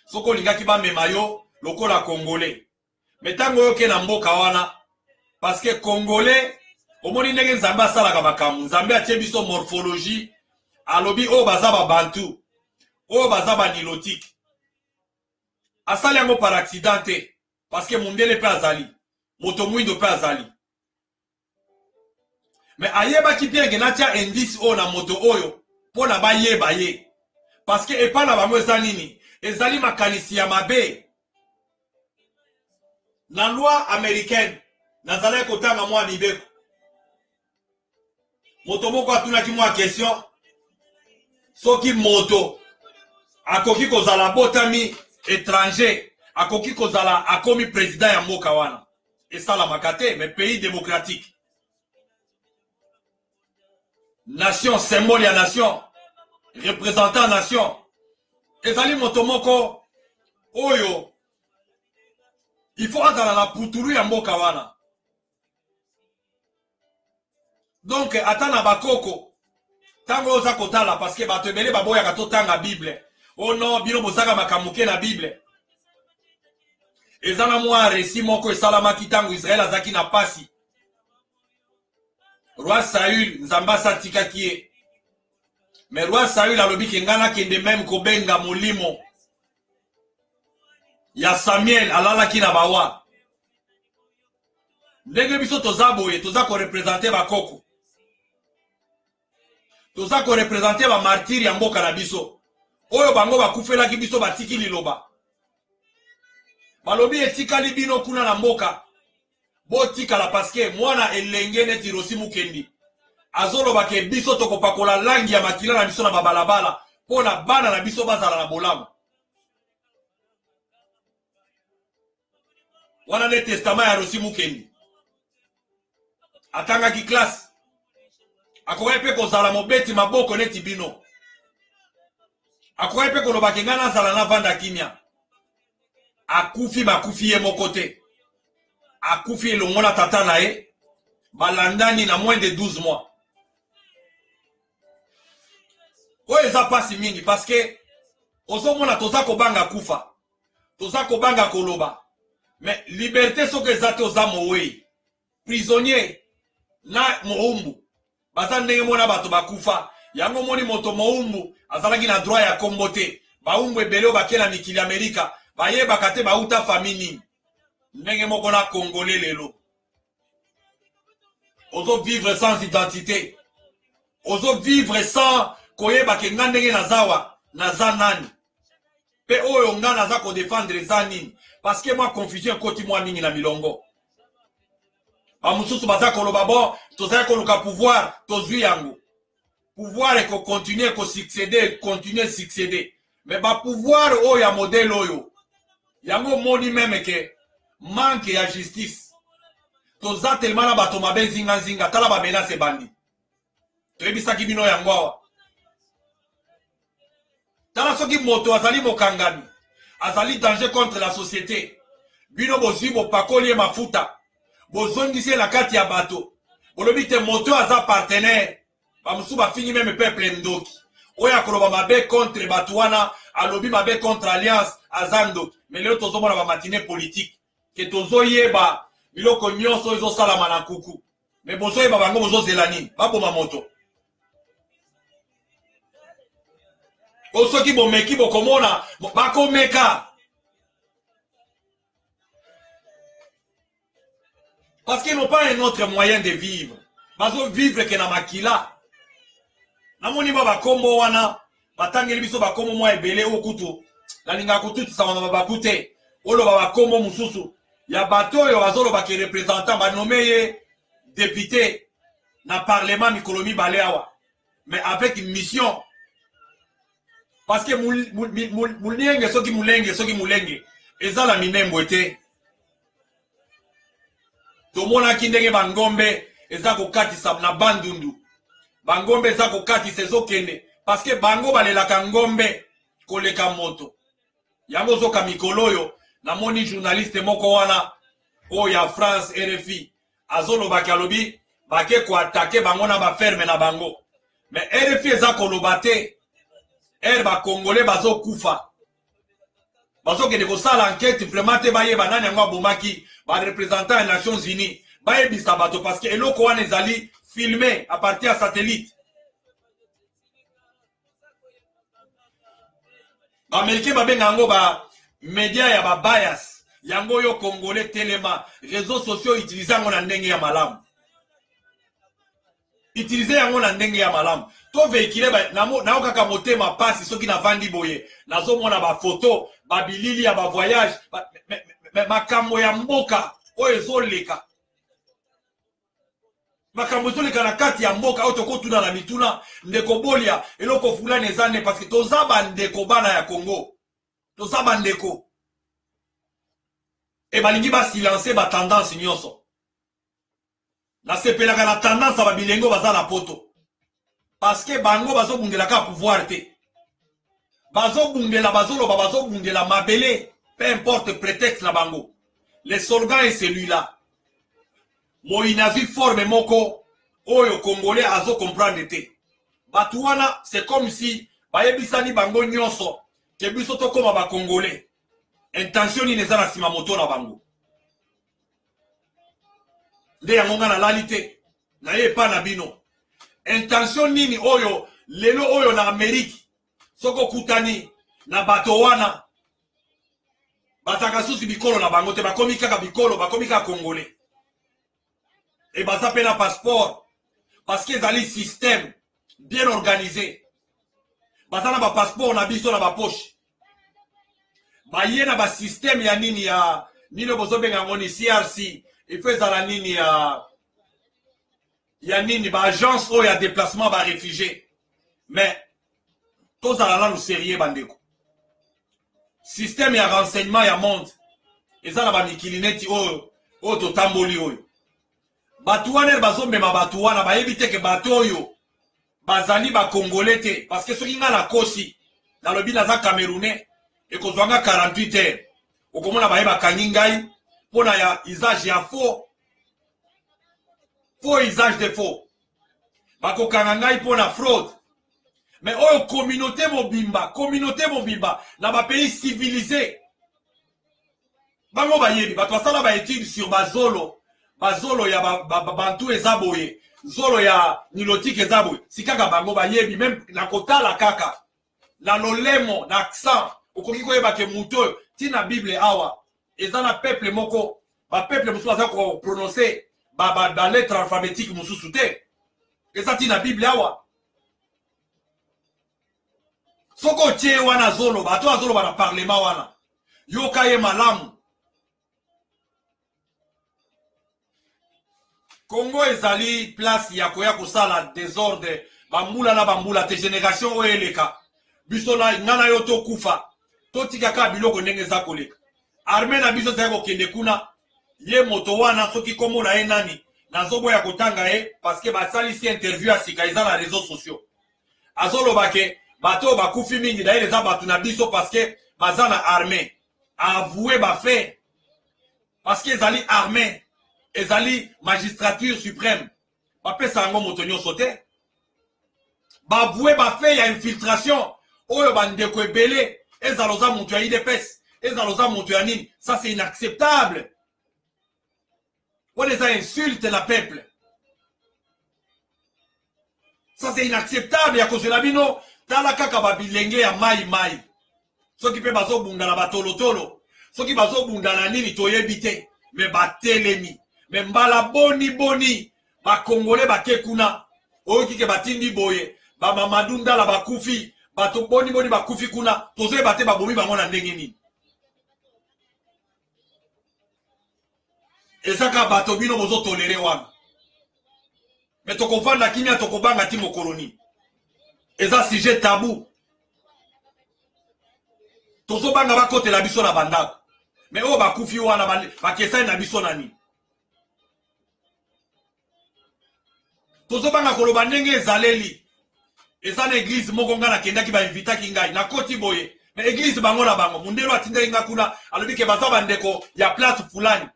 soko lingaki ba memayo lokola congolais. Mais tango yo ke na mboka wana parce que congolais omoni ndenge nzambe asalaka makambo, nzambe atie biso morphologie, alobi o baza ba bantu, o baza ba nilotique. Asali yango par accident te, parce que mundele pe azali, moto mwindo pe azali. Mais ayeba ki bien ke natia indice o na moto oyo po na ba yeba ye. Parce que epa na bango eza nini? Ezali makanisi ya mabe. Na loi américaine, nazala kotanga mwa mibeko. Moto moko atunaki mwa question. Soki moto akoki kozala botami étranger, akoki kozala akomi président ya mboka wana. Esala makate, mais pays démocratique. Nation, symbole ya nation, représentant nation. Ezali moto moko oyo il faut azala na putulu ya mboka wana. Donc atana bakoko tango oza kotala parce que bato ebele baboyaka totanga Bible. Oh non, bino bozaka makamuke na Bible. Ezana mwa resi moko esalamaki tango Israël azaki na pasi. Roi Saül nzamba satikaki ye. Mais roi Saül alobi ke ngana kende même kobenga molimo ya Samuel alalaki na bawa. Ndenge biso toza boye, toza ko représenter bakoko. Toza ko représenter ba martyr ya mboka na biso. Oyo bango bakufelaki biso batiki liloba. Balobi etikali bino kuna na mboka. Botikala paske mwana elenge neti Rosi Mukendi. Azoloba ke biso tokopakola langi ya makila na biso na babalabala pona bana na biso bazala na bolamu. Wana ne testament ya Rosi Mukendi. Atanga ki classe. Akoye pe kozala mobeti maboko neti bino. Akoye pe koloba ke ngana zala na vanda kimia. Akufi bakufi ye mokote. Akufi elongona tata na ye. Balandani na moins de 12 mois. Oyo eza pasi mingi parce que ozomona toza kobanga kufa. Toza kobanga koloba. Mais liberté soki eza te oza mowei. Prisonnier na moumbu. Baza ndenge mona bato bakufa. Yango moni moto moumbu azalaki na droit ya kombo te. Baumbu ebele obake na mikili Amerika. Bayebaka te bauta famille. Ndenge moko na Congolais lelo. Ozo vivre sans identité. Ozo vivre sans koyeba ke nga ndenge nazawa naza nani. Pe oyo nga naza ko défendre za nini. Parce que moi confusion koti mwa mingi na milongo. Ba mususu baza koloba bon, tozali koluka pouvoir, tozwi yango. Pouvoir eko continuer ko succéder, continuer succéder. Mais ba pouvoir oyo ya modèle oyo. Yango moni même ke manque ya justice. Toza tellement na bato mabe zinga zinga tala ba menace bandi. Toyebisaki bino yango awa. Tala soki moto azali mokangami. Azali danger contre la société. Bino bozwi bopakoli mafuta. Bozongisi na kati ya bato. Bolobi te moto aza partenaire. Bamusu bafini même peuple ndoki. Oya koloba mabe contre bato wana, alobi mabe contre alliance azando. Mais leo tozomona ba matinée politique. Ke tozoyeba biloko nyonso ezosalama na kuku. Mais bozoyeba bango bozozela nini? Baboma moto. Osoki bomeki bokomona bakomeka. Parce qu'ils n'ont pas un autre moyen de vivre. Bazo vivre que na makila. Namoni baba kombo wana batangeli biso bakombo mwa ebele okutu. Lalinga kutu tsama bakute. Olo baba kombo mususu. Ya bato yo bazolo ba ke représentant ba nommé député na parlement mikolomi baleawa. Mais avec une mission. Parce que mulenge soki mulenge ezala minembo ete. Tomona kindenge bangombe eza kokatisa na bandundu. Bangombe eza kokatisa ezokende parce que bango balelaka ngombe koleka moto. Yango zoka mikoloyo na moni journaliste moko wana o ya France RFI azoloba kalobi bake ko attaquer bango na ba ferme na bango. Mais RFI eza koloba te ba Congolais bazo kufa. Bazo ke de kosala enquête vraiment te baye banani yango abomaki ba représentant des Nations Unies baye bisabato parce que eloko wana ezali filmé à partir à satellite. Ba Américain ba benga yango ba média ya ba bias yango yo congolais telema réseaux sociaux utiliser yango na ndenge ya malamu. Utiliser yango na ndenge ya malamu. To véhiculer ba na kaka motema passe soki na vandi boye nazo mona ba photo ba bilili ya ba voyage makambo ya mboka oyo ezoleka makambo ezoleka na kati ya mboka oyo tokotuna na mituna ndeko bolia eloko fulani ezane parce que toza bandeko bana ya Congo toza bandeko e balingi basilencer ba tendance nyonso nasepelaka na tendance ba bilengo baza na poto parce que bango bazobungela ka pouvoir te bazobungela bazoloba bazobungela mabele peu importe prétexte na bango le slogan est celui-là moina vi forme moko oyo congolais azo comprendre te batu wana c'est comme si bayebisani bango nyonso ke biso tokoma ba congolais intention ni neza na sima moto na bango nde yango nga na lalite na ye pa na bino intention nini oyo lelo oyo na Amerique soko kutani na bato wana bataka susi bikolo na bango te bakomi kaka bikolo bakomi kaka congolais et baza pe na passeport parce que ezali système bien organisé baza na ba passeport na biso na ba poche baye na ba système ya nini ya nini bozobenga ngo ni CRC ifezala nini ya nini ba agence oyo ya déplacement ba réfugiés mais tozala nanu sérieux bandeko système ya renseignement ya monde eza na bamikili neti oyo totamboli oyo batu wana bazomema batu wana bayebi te ke batu oyo bazali bacongolais te parce que soki nga nakosi nalobi naza camerounais ekozwanga 48 heures okomona baye bakangi ngai mpona ya usage ya faux usage de faux bakokanga ngai mpona fraude mais oyo communauté mobimba na ba pays civilisé bango bayebi bato basala ba étude sur bazolo ya bantu eza boye zolo ya nilotique eza boye sikaka bango bayebi même na kotala kaka na lolemo na accent okoki koyeba ke mutu oyo tina bible awa eza na peuple moko ba peuple mosusu aza ko prononcer ba lettre alphabétique mosusu te eza tina bible awa soko tie wana zoloba ato azoloba na parlement wana yoka ye malamu Congo ezali place ya koya kosala désordre bambula na bambula te génération oyo eleka biso na ngana yo tokufa totikaka biloko ndenge eza koleka armée na biso ezali kokende kuna ye moto wana soki kombo na ye nani nazoboya kotanga ye parce que basalisi interview ya sika eza na réseaux sociaux azoloba ke bato bakufi mingi d'ailleurs eza bato na biso parce que baza na armée avoué bafait parce que ezali armée ezali magistrature suprême bapesa yango moto nyonso te bavoué bafait ya infiltration oyo bandeko ebele ezala oza moto ya IDPS ezala oza moto ya nini ça c'est inacceptable wana eza insulte na peuple ça c'est inacceptable ya kozela bino tala kaka babilenge ya mai soki pe bazobunda na batolotolo soki bazobunda na nini toyebi te me batelemi me mbala boni bakongole bake kuna oyo kike batindi boye bamamadu ndala bakufi bato boni bakufi kuna tozoyeba te babomi bango na ndenge nini ezaka bato bino bozotolere wana me tokovanda kimia tokobanga ti mokoloni eza sujet tabou tozobanga bakotela biso na bandako me oyo bakufi wana bakesani na biso nani tozobanga koloba ndenge ezaleli eza na église moko nga nakendaki bainvitaki ngai nakoti boye me église bango na bango mundelo atindaki nga kuna alobi ke baza bandeko ya place fulani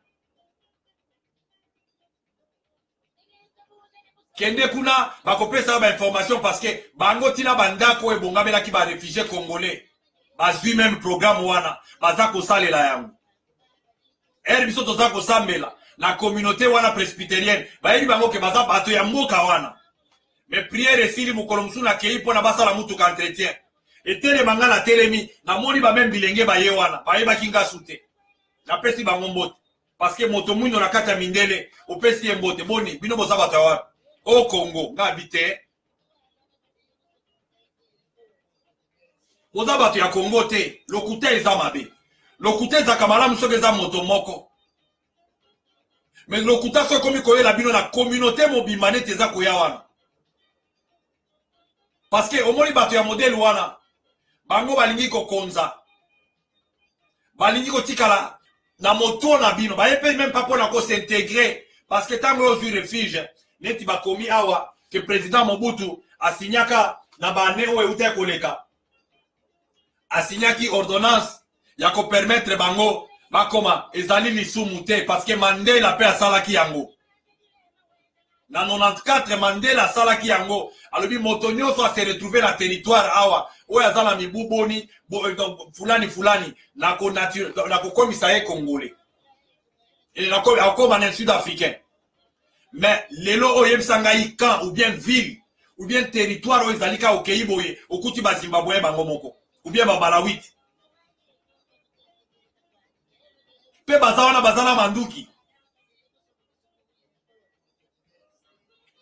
kende kuna bakopesa ba information parce que bango tina bandako ebongamelaki ba réfugiés congolais bazwi même programme wana baza kosalela yango ere biso toza kosambela na communauté wana presbytérienne bayebi bango ke baza bato ya mboka wana mais prière esili mokolo mosusu nakei mpona basala mutuka entretien etelema nga na telemi namoni bameme bilenge baye wana bayebaki nga su te napesi bango mbote parce que moto mwindo na kati ya mindele opesi ye mbote boni bino boza bato ya wapi o Congo nga abi te boza bato ya Congo te lokuta eza mabe lokuta ezaka malamu soki eza moto moko mais lokuta soki ekomi koyela bino na communauté mobimba neti eza koya wana parce que omoni bato ya modele wana bango balingi kokonza balingi kotikala na moto na bino bayepe même pas mpona kosintegre parce que ntango ozwi refuge neti bakomi awa ke président Mobutu asinyaka na bane oyo euta ekoleka asinyaki ordonnance ya kopermettre bango bakoma ezali lisumu te parce que Mandela mpe asalaki yango na 94 Mandela asalaki yango alobi moto nyonso ase retrouver na territoire awa oyo aza na mibu boni fulani na kokomisa ye congolais akoma na sud africain mais lelo oyo yebisa ngai camp ou bien ville ou bien territoire oyo ezali ka okei boye okuti bazimbabwe bango moko ou bien bamalawiti mpe baza wana baza na manduki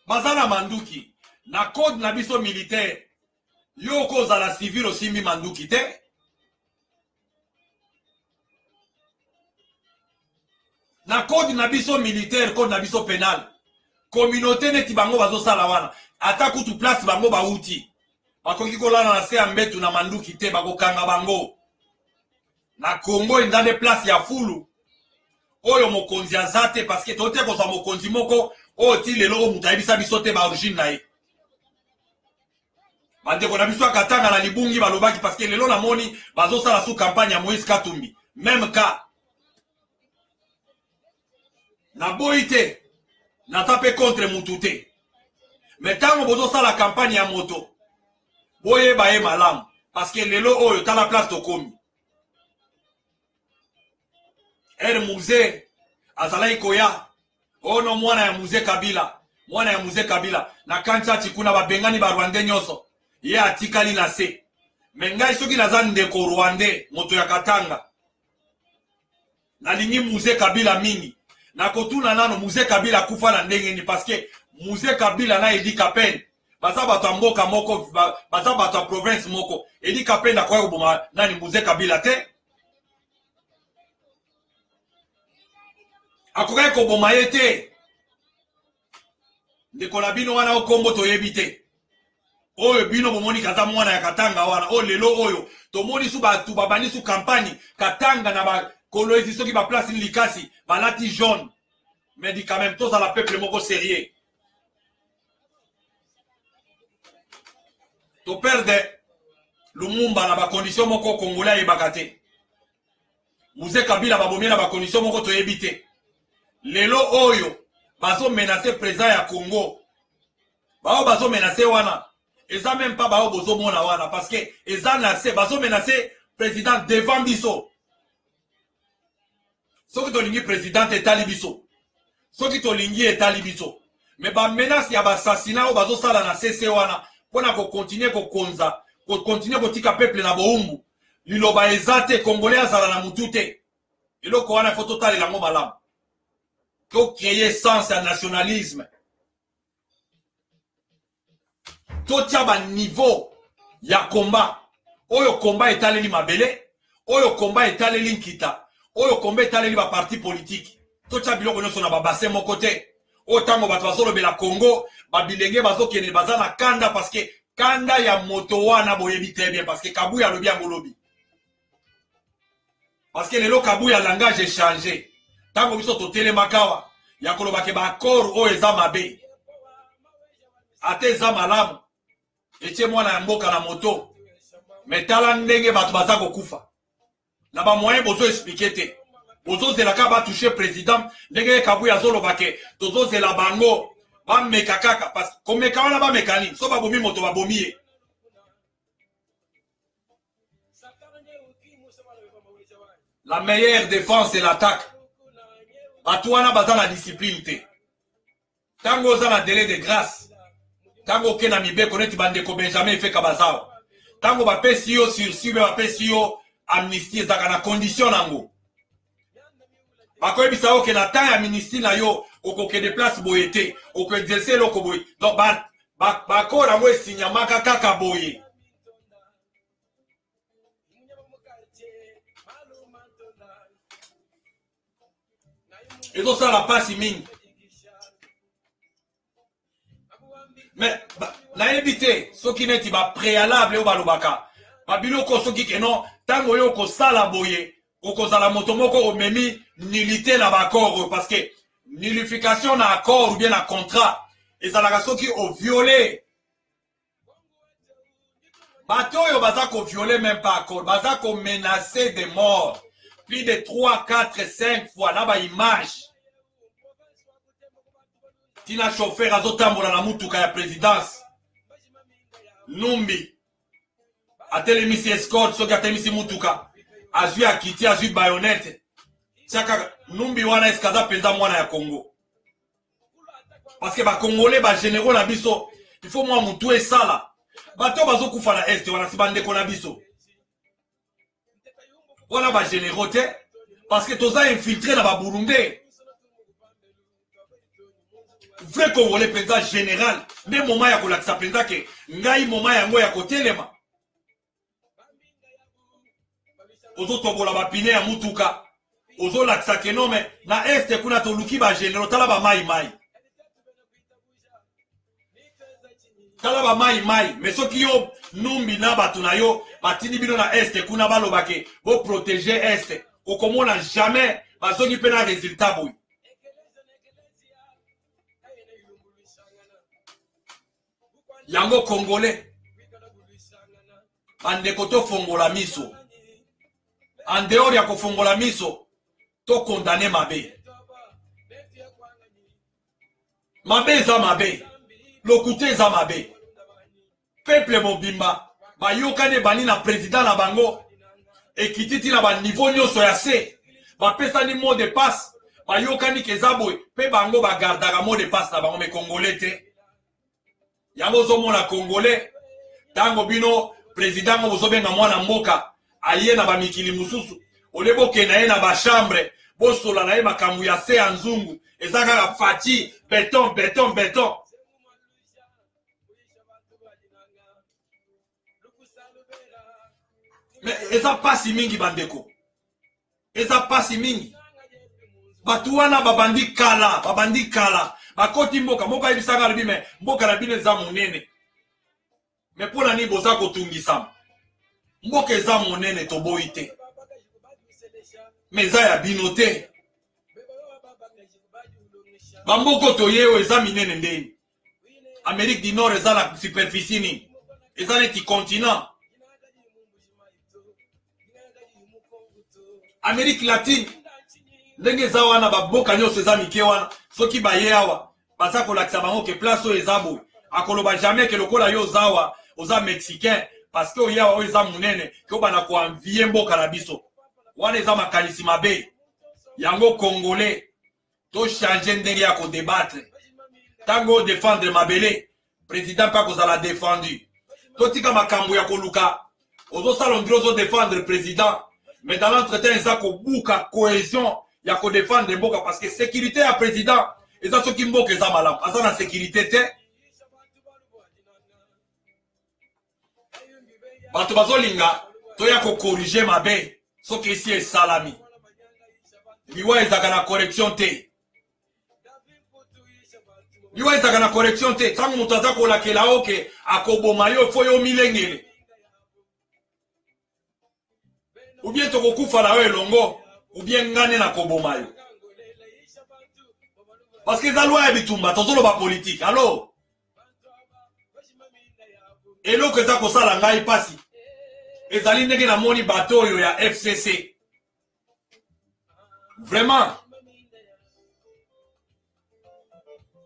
baza na manduki na code na biso militaire yo kozala civil osimbi manduki te na code na biso militaire code na biso penal communauté neti bango bazosala wana ata kutu place bango bauti bakoki kolala na se ya mbetu na manduki te bakokanga bango na Congo eza nde place ya fulu oyo mokonzi aza te parce que tote kozwa mokonzi moko oyo ti lelo oyo moto ayebisa biso te baorigine na ye bandeko na biso ya Katanga na Libungi balobaki parce que lelo namoni bazosala sous campagne ya Moïse Katumbi même cas naboyi te naza mpe contre mutu te mais ntango bozosala campagne ya moto boyeba ye malamu parce que lelo oyo tala place tokomi ere musée azalaki koya ono mwana ya musée Kabila na kantiati kuna babengani barwandais nyonso ye atikali na se me ngai soki naza ndeko rwandais moto ya Katanga nalingi musée Kabila mingi nakotuna nano musée Kabila kufa na ndenge ni parce que musée Kabila na Edi Kapende baza bato ya mboka moko baza bato ya province moko Edi Kapende akoya koboma nani musée Kabila te akokai koboma ye te ndeko na bino wana okombo toyebi te oyo bino bomoni kaza mwana ya Katanga wana o lelo oyo tomoni su batu babandi su campagne Katanga na bakoloisi soki baplace ni likasi balati jaune mais dit quand même tous à la peuple moko sérieux to perde Lumumba na ba condition moko congolais yebaka te musée Kabila babomie na ba condition moko toyebi te lelo oyo bazo menacer président ya Congo bao bazo menacer wana eza même pas bao bozo mona wana parce que eza na se bazo menacer président devant biso soki tolingi président etali biso soki tolingi etali biso mais ba menace ya bassassinat oyo bazo sala na CC wana pona ko continuer ko konza ko continuer ko tika peuple na boumbu liloba ezate congolais azala na mutu te eloko wana faut totalela ngo malamu to créer sens ya nationalisme to tia ba niveau ya combat oyo combat etaleli mabele oyo combat etaleli nkita oyo combat etaleli ba parti politique to tia biloko nyonso na ba bassin moko te oyo ntango bato bazolobela Congo babilenge bazokende baza na kanda parce que kanda ya moto wana boyebi très bien parce que Kabuya alobi yango lobi parce que lelo Kabuya langage échangé tango biso totelemaka awa ya kolobake baaccord oyo eza mabe ate eza malamu etie mwana ya mboka na moto me tala ndenge bato baza kokufa na bamoyen bozo explike te bozozelaka batouche président ndenge Kabuya azolobake tozozela bango bameka kaka parce komeka wana bameka nini so babomi moto babomi ye La meilleure défense c'est l'attaque. Batouana baza la discipline te. Tango za na délai de grâce. Tango ke na mibe koneti bandeko Benjamin fait kabazao. Tango bapesi yo sursis be bapesi yo amnistie zaka na condition nango. Bakoyebisa yo ke na temps ya amnistie na yo okoke de place boyete, oko exercer loko boye. Donc bako nango esinyamaka kaka boye. Ezo ça la passe mingi. Mais na éviter ce qui n'est pas préalable au balobaka. Babiloko soki ke non tango yo ko sala boye, oko sala motomoko o memi nilité na bakor parce que nullification na accord ou bien na contrat et ça la soki o violé. Bato yo baza ko violer même pas accord, baza ko menacer de mort. Plus de 3, 4, 5 fois là ba image. Tina chauffeur azotambola na mutuka ya présidence. Numbi. Atelemisi escort soki atelemisi mutuka. Azui akiti azui bayonete. Chaka numbi wana eskaza penza mwana ya Congo. Parce que ba congolais ba généraux na biso, il faut moi mutu esala. Bato bazo kufa na est wana sibande ko na biso. Wana ba généraux te parce que toza infiltré na ba Burundais. Vrai Congolais président général, mais moment ya kolakisa penza ke ngai moment yango ya kotelema. Ozo tobola ba pine ya mutuka. Ozo lakisa ke non mais na este kuna to luki ba généraux tala ba mai. Tala ba mai mais soki yo numbi na batu na yo batini bino na este kuna baloba ke bo protéger este. Okomona jamais bazongi pena résultat boy. Yango Congolais bandeko to fongola miso en dehors ya kofongola miso to condamner mabe eza mabe lokute eza mabe peuple mobimba bayokane bani na président na bango ekititi na ba niveau nyonso ya se bapesani mot de passe bayokani keza boy pe bango bagardaka mot de passe na bango me Congolais te. Yango zomona Congolais tango bino président ngo bozobenga mwana mboka aye na bamikili mususu oleboke na ye na ba chambre bosola na ye makambu ya se ya nzungu ezaka fati béton mais eza pasi mingi bandeko eza pasi mingi batu wana babandi kala bakoti mboka ebisaka lobi me mboka na bino eza monene me mpona nini boza kotungisama mboka eza monene toboyi te me eza ya bino te bamboko toye oyo eza minene ndeni Amérique du Nord eza na superficie nini eza neti continent Amérique latine ndenge eza wana baboka nyonso eza mike wana soki baye awa baza kolakisa bango ke place oyo eza boye akoloba jamais ke lokola yo ozawa oza mexicain parce que oyawa oyo eza monene ke obana koanvie mboka na biso wana eza makanisi mabe yango Congolais to changer ndenge ya kodebatre tango défendre mabele président mpa kozala défendu totika makambo ya koluka ozosala ondire ozodéfendre président mais dans l'entretien eza kobuka cohésion ya kodéfendre mboka parce que sécurité ya président eza soki mboka eza malamu aza na sécurité te bato bazolinga toya kokorige mabe soki esi esalami liwa ezaka na correction te liwa ezaka na correction te ntango moto aza kolakela oke akoboma yo fo yo milengele ou bien tokokufa na yo elongo ou bien ngane na koboma yo parce que eza lwa ya bitumba tozoloba politique alors eloko eza kosala ngai pasi ezali ndenge namoni bato oyo ya FCC vraiment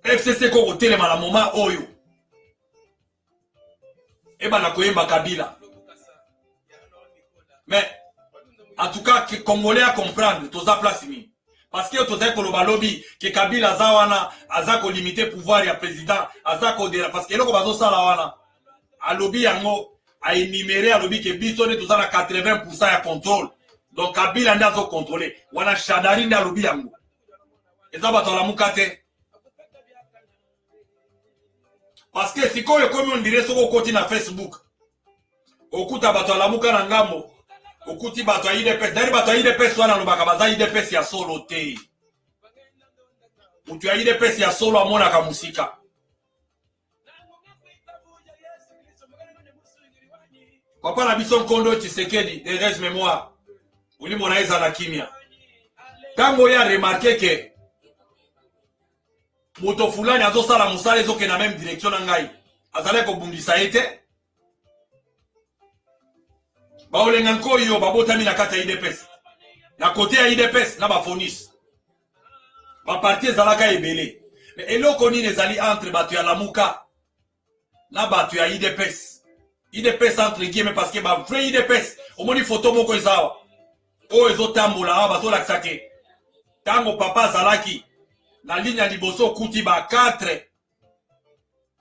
FCC koko telema na moment oyo ebana koyemba Kabila mais En tout cas, que Congolais à comprendre, tous à place mi. Parce que tous à koloba lobby, que Kabila zawana, azako limité pouvoir ya président, azako de parce que loko bazo sala wana. A lobby yango, a énuméré à lobby que biso ne tous à 80% ya contrôle. Donc Kabila ndazo contrôler. Wana shadari nda lobby yango. Eza bato la mukate. Parce que si koyo comme on dirait soko koti na Facebook. Okuta bato la muka na ngambo. Okuti bato ya IDPS. Dari bato ya IDPS wana lobaka baza IDPS ya solo te. Mutu ya IDPS ya solo amona ka musika. Papa na biso Nkondo Tshisekedi, de res mémoire. Uli mona eza na kimia. Tango ya remarqué que moto fulani azo sala musala ezoke na même direction na ngai. Azale ko bundisa ete. Baolenga nkoyo babotami na kata IDPS. Na kote ya IDPS na bafonis. Ba parti ezalaka ebele. Mais eloko nini ezali entre bato ya Lamuka na bato ya IDPS. IDPS entre guillemets parce que ba vrai IDPS omoni photo moko ezawa. O ezotambola awa bazolakisa ke tango papa azalaki na ligne ya liboso kuti ba 4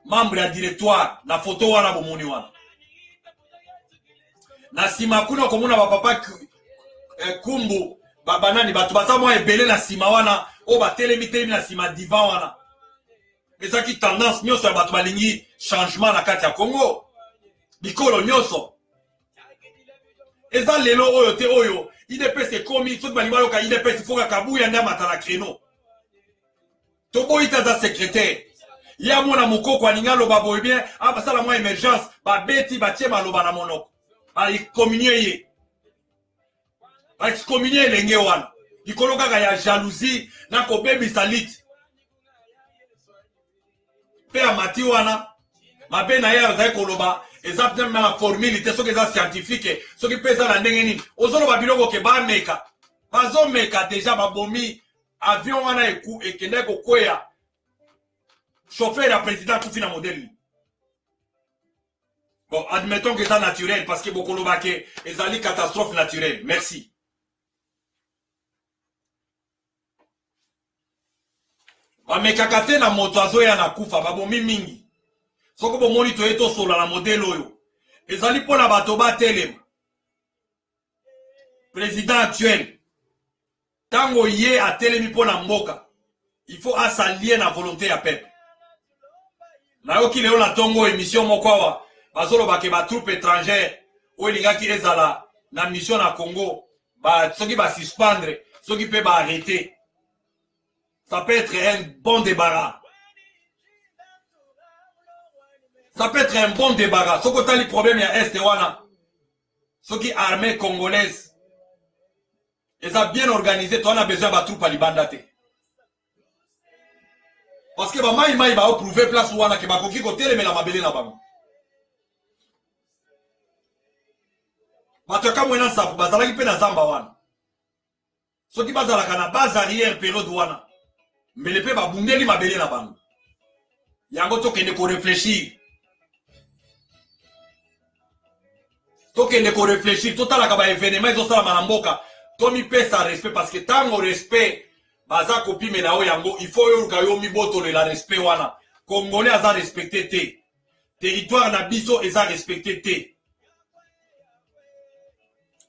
membres ya directoire na photo wana bomoni wana. Na sima kuna komuna ba papa kumbu banani bato baza mwa ebele na sima wana o batelemi na sima divan wana. Ezaki tendance nyonso ya bato balingi changement na kati ya Congo. Bikolo nyonso. Eza lelo oyo te oyo IDPS ekomi soki balingi baloka IDPS foka kabuya nde amatala kreno. Tobo ita za secrétaire. Ya mona mokoko alinga loba boye bien abasala mwa émergence babeti batie maloba na monoko. Ba communier ye. Ba excommunier lenge wana. Likolo kaka ya jalousie na ko baby salit. Pe amati wana mabe na ya za koloba exactement la formule te soki eza scientifique soki pesa na ndenge nini ozoloba biloko ke ba meka. Bazo meka déjà babomi avion wana ekende ko kwea. Chauffeur ya président tout fina modèle. Bon, admettons que c'est naturel parce que beaucoup de baquets, ils ont catastrophe naturelle. Merci. Mais kakate na motoazo ya na kufa, babomi mingi. Soko bo monito eto sola na modèle oyo. Ils ont pour la bato ba telem. Président actuel. Tango yé a telemi pour la mboka. Il faut s'allier na volonté ya peuple. Na yo ki leo na tongo émission mokwawa. Bazolo bake ba troupe étrangère oelingaki ezala na mission na Congo ba soki ba suspendre soki pe ba arrêter. Ça peut être un bon débarras. Ça peut être un bon débarras. Soko tali problème ya est wana. Soki armée congolaise eza bien organisé, toi on a besoin ba troupe libanda te. Parce que ba mai ba prouver place wana ke ba koki ko teleme la mabele na bango. Bato kama wena sapu bazalaki pe na zamba wana. Soki bazalaka na base arrière période wana. Mbele pe babundeli mabele na bango. Yango tokende ko réfléchir. Tokende ko réfléchir totalaka ba événement ezosala manamboka. Tomi pesa respect parce que tango respect baza kopime na o yango il faut yo ka yo miboto le la respect wana. Congolais aza respecté te. Territoire na biso eza respecté te.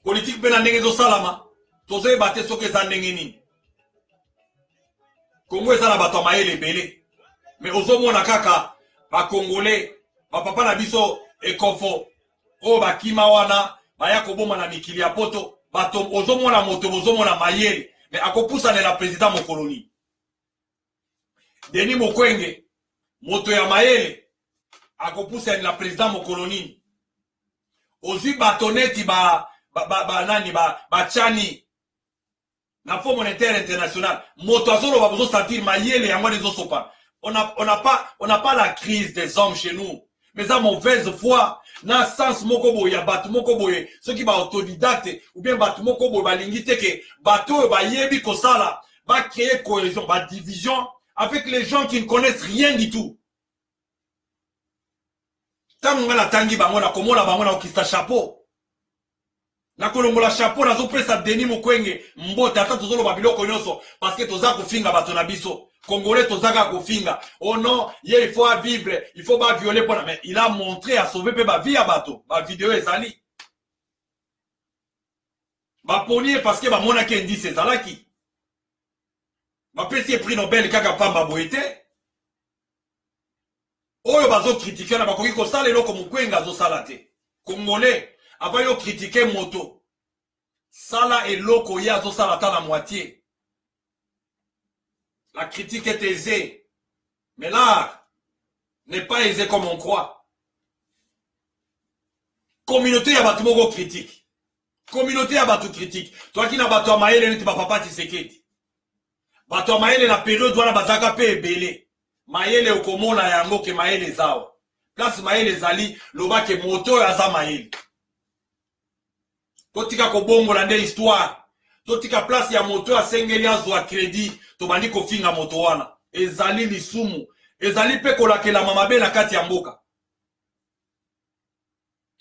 Politique pena ndenge zo salama tozoye bate soki eza ndenge nini Congo eza na bato ya mayele ebele mais ozomona kaka bakongolais bapapa na biso ekofo oyo bakima wana baya koboma na mikili ya poto bato ozomona moto ozomona mayele mais akopusanela président mokoloni Denis Mukwege moto ya mayele akopusanela président mokoloni ozwi bato neti chani na Fonds monétaire international moto azolo ba bozo sentir mayele yango les osopa on n'a pas la crise des hommes chez nous mais ça mauvaise foi na sens moko boye bato moko boye ceux qui ba autodidacte ou bien bato moko boye balingi te ke bato ba yebi ko sala ba créer cohésion ba division avec les gens qui ne connaissent rien du tout tango ngala tangi bango na komona bango na okista chapeau. Na kolongola chapeau nazo pesa Denis Mukwege mbote ata tozolo babiloko nyonso parce que toza kofinga bato na biso. Congolais tozaka kofinga. Oh non, il faut vivre, il faut pas violer pour mais il a montré à sauver pe ba vie à bato. Ba vidéo ezali. Ba ponier parce que ba mona ke ndi ezalaki. Ba pesi prix Nobel kaka pamba boete. Oyo bazo critiquer na bakoki ko sala eloko Mukwege azo sala te. Congolais avant yo critiquer moto. Sala eloko ya azo sala ta la moitié. La critique est aisée. Mais l'art n'est pas aisé comme on croit. Communauté ya batu moko critique. Communauté ya batu critique. Toi qui na batu ya maele neti ba papa Tshisekedi. Batu ya maele na période wana bazaka pe ebele. Maele okomona yango ke maele zawa. Place maele zali loba ke moto ya za maele. Totika kobongola nde histoire. Totika place ya moto ya sengeli azwa crédit. Tobandi kofinga moto wana. Ezali lisumu. Ezali pe kolakela mamabe na kati ya mboka.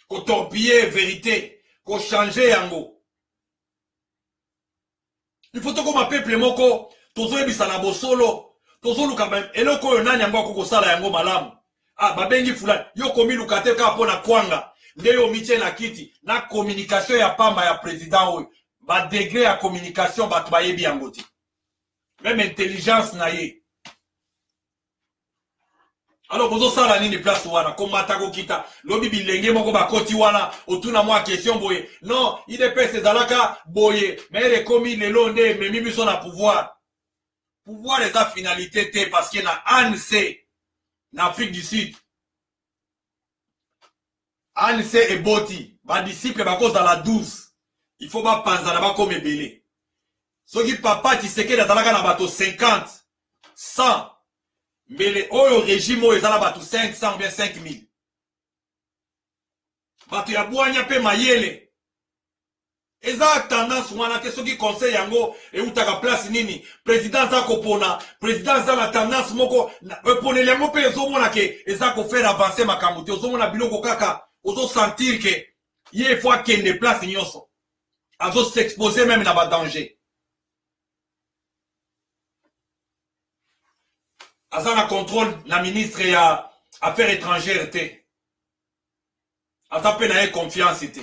Ko torpiller vérité. Ko changer yango. Il faut toko ma peuple moko. Tozo ebisa na bosolo. Tozo luka même. Eloko yo nani yango akoko sala yango malamu. Ah, babengi fulani. Yo komi lukate ka po na kwanga. Nde yo miche na kiti. Na communication ya pamba ya président oyo. Ba degré ya communication batu bayebi yango te. Même intelligence na ye. Alors bozo sala nini place wana komata ko kita lobi bilenge moko bakoti wana otuna mwa question boye. Non, il est pèse ezalaka boye. Mais il est commis lelo nde memi biso na pouvoir. Pouvoir les a finalité te parce que na ANC na Afrique du Sud. ANC et Boti, ba disciple ba cause dans la 12. Il faut pas penser na ba comme belé. Soki papa Tshisekedi azalaka na bato 50, 100. Mais le oyo régime oyo ezala bato 500 ou bien 5000. Bato ya bwanya pe mayele. Eza tendance wana te soki conseil yango eutaka place nini. Président za kopona, président za la tendance moko ponele yango pe ezomona ke eza ko faire avancer makambo te. Ozomona biloko kaka ozo sentir ke ye faut kende place nyonso. Azo s'exposer même na ba danger. Azana contrôle na ministre ya affaires étrangères te. Aza pe na confiance te.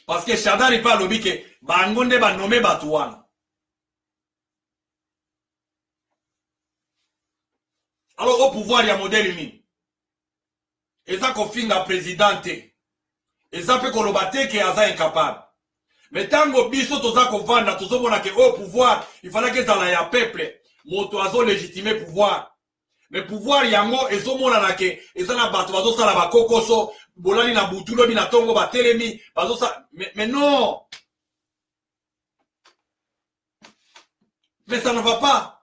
Parce que Chadari pa lobi ke bango nde ba nommé batu wana. Alors au pouvoir ya modèle nini. Eza kofinga président te. Eza pe koloba te ke aza incapable. Mais tango biso toza kovanda tozomona ke au pouvoir il fallait que ezala ya peuple. Moto azo légitimer pouvoir. Mais pouvoir yango ezomona na ke ezana bato bazo sala bakokoso bolani na butulo bi na tongo ba telemi bazo sa mais non. Mais ça ne va pas.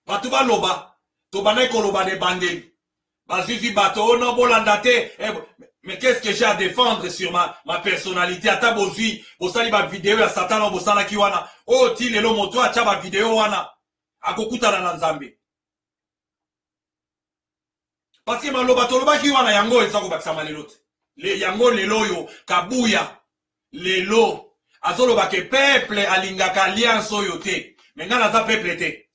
Bato ba loba. To banay ko loba de bandeli. Bazuzi bato no bolanda te. Mais qu'est-ce que j'ai à défendre sur ma personnalité? Ata bozui, bosali ba vidéo ya Satan bosala ki wana. Oh ti lelo moto acha ba vidéo wana. Akokutana na Nzambe. Parce que maloba toloba ki wana yango ezako bakisa malelo te. Le yango lelo yo kabuya lelo azoloba ke peuple alingaka alliance oyo te. Menga na za peuple te.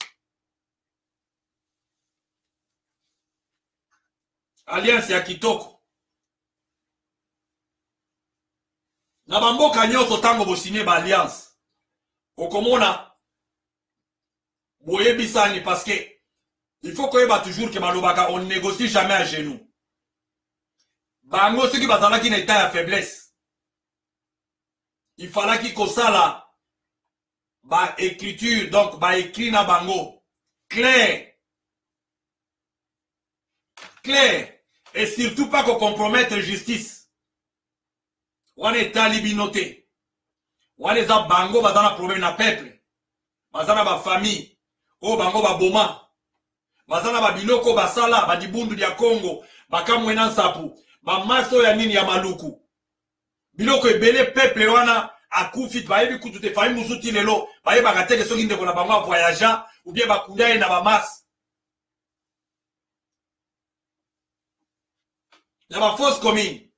Alliance ya kitoko. Na bamboka nyonso tango bosigné ba alliance. Okomona boye bisani parce que il faut qu'on ait toujours que malobaka on négocie jamais à genoux. Bango ceux qui bazala qui n'état à faiblesse. Il fallait qu'il kosala ba écriture donc ba écrit na bango clair. Clair et surtout pas qu'on compromette justice. On est talibinoté. On les a bango bazana problème na peuple. Bazana ba famille. Oh bango ba boma. Bazana ba biloko basala ba dibundu dia Congo, bakamwe na sapu, ba maso ya nini ya maluku. Biloko ebele peuple wana akufi ba yebi kutu te fayi musuti lelo, ba yeba kateke soki ndeko na bango voyager ou bien ba kundaye na ba mas. Na ba fausse commune.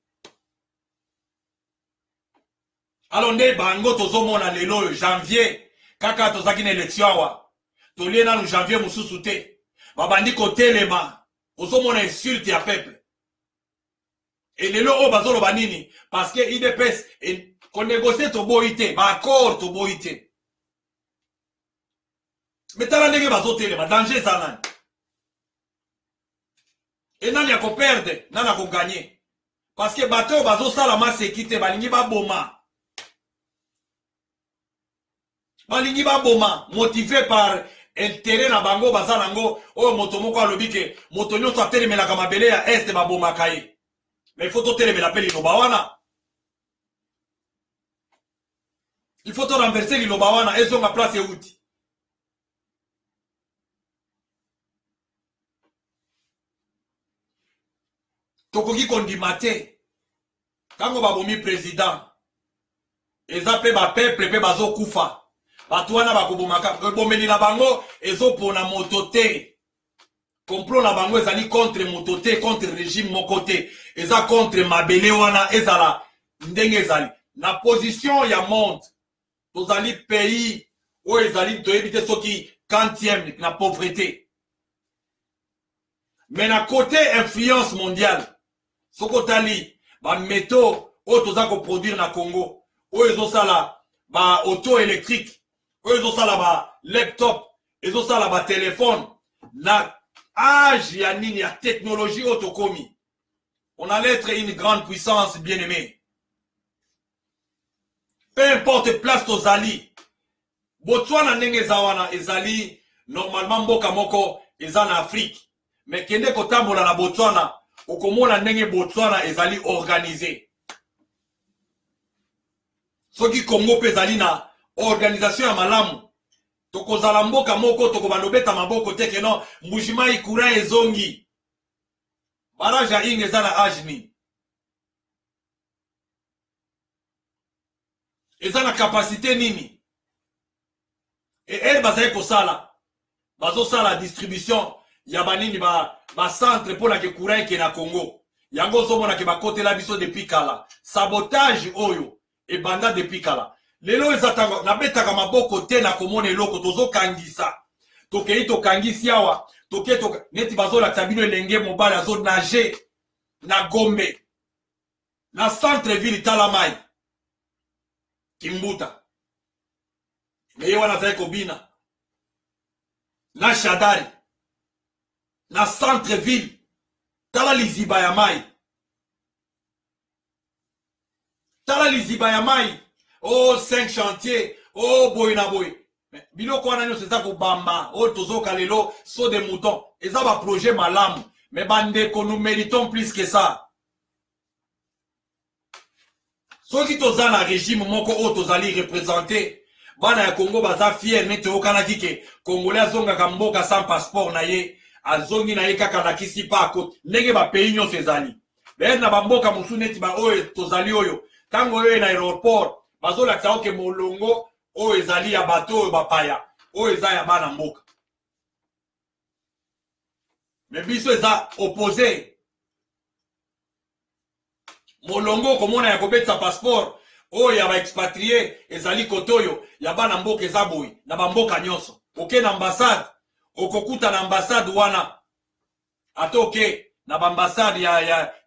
Alors nde bango tozomona lelo janvier kaka tozaki na élection awa tolie nanu janvier mususu te babandi kotelema ozomona insulte ya peuple et lelo o bazoloba nini parce que IDPS konégocie toboyi te baaccord toboyi te mais tala ndenge bazotelema danger eza nani et nani akoperde nani akoganye parce que bato oyo bazosala maseki te balingi baboma motivé par intérêt na bango baza nango oyo moto moko alobi ke moto nyonso atelemelaka mabele ya este babomaka ye mais il faut totelemela mpe liloba wana il faut torenverse liloba wana ezonga place euti tokoki kondima te ntango babomi président eza mpe bapeuple mpe bazokufa bato wana bakobomaka ebomeli na bango ezopona moto te complot na bango ezali contre moto te contre régime moko te eza contre mabele wana ezala ndenge ezali na position ya monde tozali pays oyo ezali toyebi te soki 40e na pauvreté mais na côté influence mondiale soki otali bameto oyo toza koproduire na Congo oyo ezosala baauto électrique oyo ezosala balaptop ezosala batelefone na âge ya nini ya technologie oyo tokomi on allait être une grande puissance bien aimée peu importe place tozali Botswana ndenge eza wana ezali normalement mboka moko eza na Afrique mais kende kotambola na Botswana okomona ndenge Botswana ezali organisé soki Congo pe ezali na organisation ya malamu tokozala mboka moko tokobalobeta maboko te keno mbujima ikura ezongi barage ya inge eza na age nini eza na kapasité nini bazali kosala bazosala distribution ya banini centre mpo na ke courant eke na Congo yango ozomona ke bakotela biso depuis kala sabotage oyo ebanda depuis kala lelo ezatanga nabetaka maboko te na komona eloko tozokangisa tokei tokangisi awa neti bazolakisa bino elenge mobali azonage na Gombe na centre ville tala mai Kimbuta meye wana azali kobina na Shadari na centre ville tala liziba ya mai oh 5 chantier oh boy na boy biloko wana nyonso eza kobamba oyo tozoka lelo saut de mouton eza baprojet malamu mais bandeko nous méritons plus que ça soki toza na régime moko oyo tozali représente bana ya Congo baza fier neti oyokanaki ke congolais azongaka mboka sans passeport na ye azongi na ye kaka nakisi pa akote ndenge bapays nyonso ezali beye na bamboka mosusu neti baoyo tozali oyo ntango oyo na aéroport bazolakisa oke molongo oyo ezali ya bato oyo bapaya oyo eza ya bana mboka me biso eza opposé molongo komona ya kobetisa passeport oyo ya baexpatrie ezali kote oyo ya bana mboka eza boyi na bamboka nyonso oke na ambassade okokuta na ambassade wana ata oke na bambassade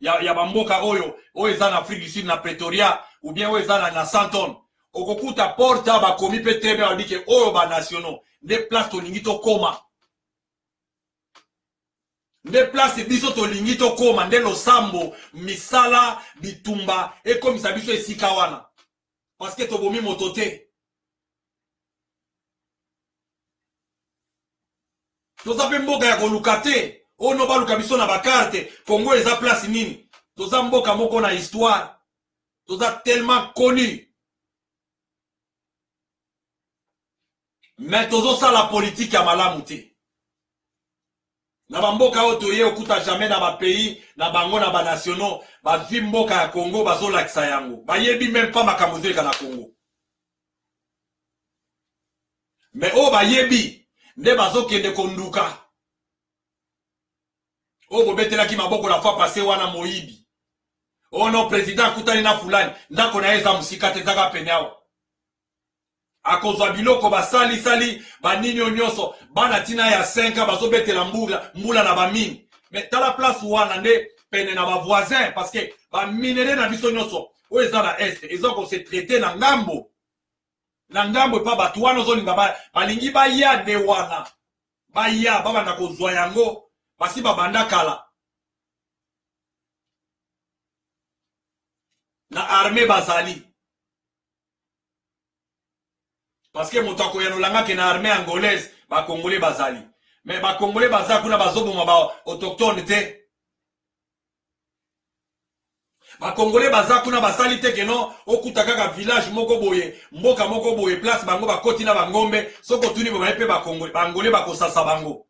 ya bamboka oyo eza na Afrique du Sud na Pretoria ou bien oyo eza na Santon okokuta porte a bakomi pe trebe badike oyo banationaux nde place tolingi tokoma nde place biso tolingi tokoma nde losambo misala bitumba ekomisa biso esika wana parce que tobomi moto te toza mpe mboka ya koluka te oyo no baluka biso na bakarte Congo eza place nini toza mboka moko na histoire toza tellement connu mais tozosala politique ya malamu te na bamboka oyo toye okuta jamais na bapays na bango na banationaux bazwi mboka ya Congo bazolakisa yango bayebi même pas makambo ezoleka na Congo mais oyo bayebi nde bazokende konduka oyo bobetelaki maboko la fois passé wana moyibi Oh non, président akutani na fulani ndako na eza musika te ezaka pene awa akozwa biloko basali baninyo nyonso bana tina ya 5 bazobetela mbula na bamine mais tala place wana nde pene na bavoisin parce que baminere na biso nyonso oyo eza na este eza kose traité na ngambo epa bato wana ozolinga balingi baya de wana baya babanda kozwa yango basi babanda kala na armée bazali parce que moto akoyanolangaki na armée angolaise bakongole bazali mais bakongole baza kuna bazoboma baautochtone te bakongole baza kuna basali te keno okuta kaka village moko boye mboka moko boye place bango bakoti na bangombe soko tuni bobaye pe bangole bakosasa bango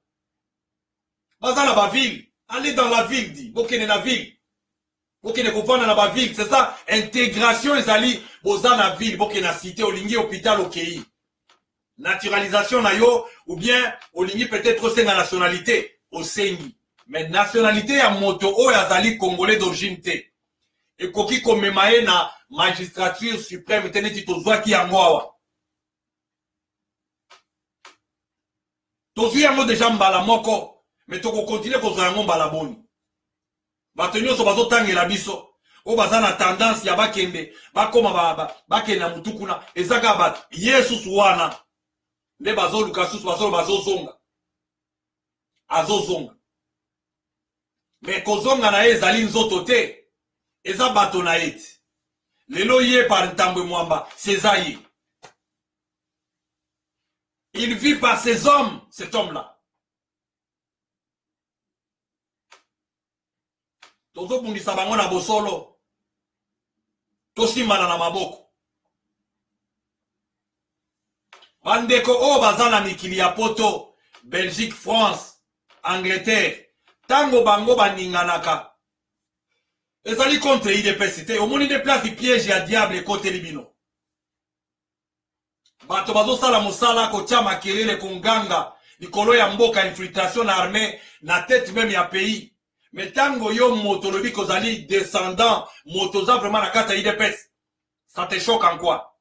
baza na baville allez dans la ville di bokene na ville bokene kovanda na baville c'est ça intégration ezali boza na ville bokene na cité olingi hôpital okei naturalisation na yo ou bien olingi peut-être osenga nationalité osengi mais nationalité ya moto oyo azali congolais d'origine te ekoki komema ye na magistrature suprême te neti tozwaki yango awa tozwi yango deja mbala moko me tokokontinue kozwa yango mbala boni bato nyonso bazotangela biso oyo baza na tendance ya bakende bakoma bakende na mutu kuna ezaka bato ye susu wana nde bazoluka susu bazozonga azozonga me kozonga na ye ezali nzoto te eza bato na ye ti lelo ye par ntambo mwamba seza ye il vit par ses hommes cet homme là tozobundisa bango na bosolo tosimbana na maboko bandeko oyo baza na mikili ya poto Belgique, France, Angleterre tango bango baninganaka ezali contre IDPS te omoni de place du piège ya diable ekoteli bino bato bazosala mosala kotia makelele konganga likolo ya mboka infiltration na armée na tête même ya pays mais tango yo moto lobi kozali descendant moto za vraiment na kati ya IDPS ça te choque en quoi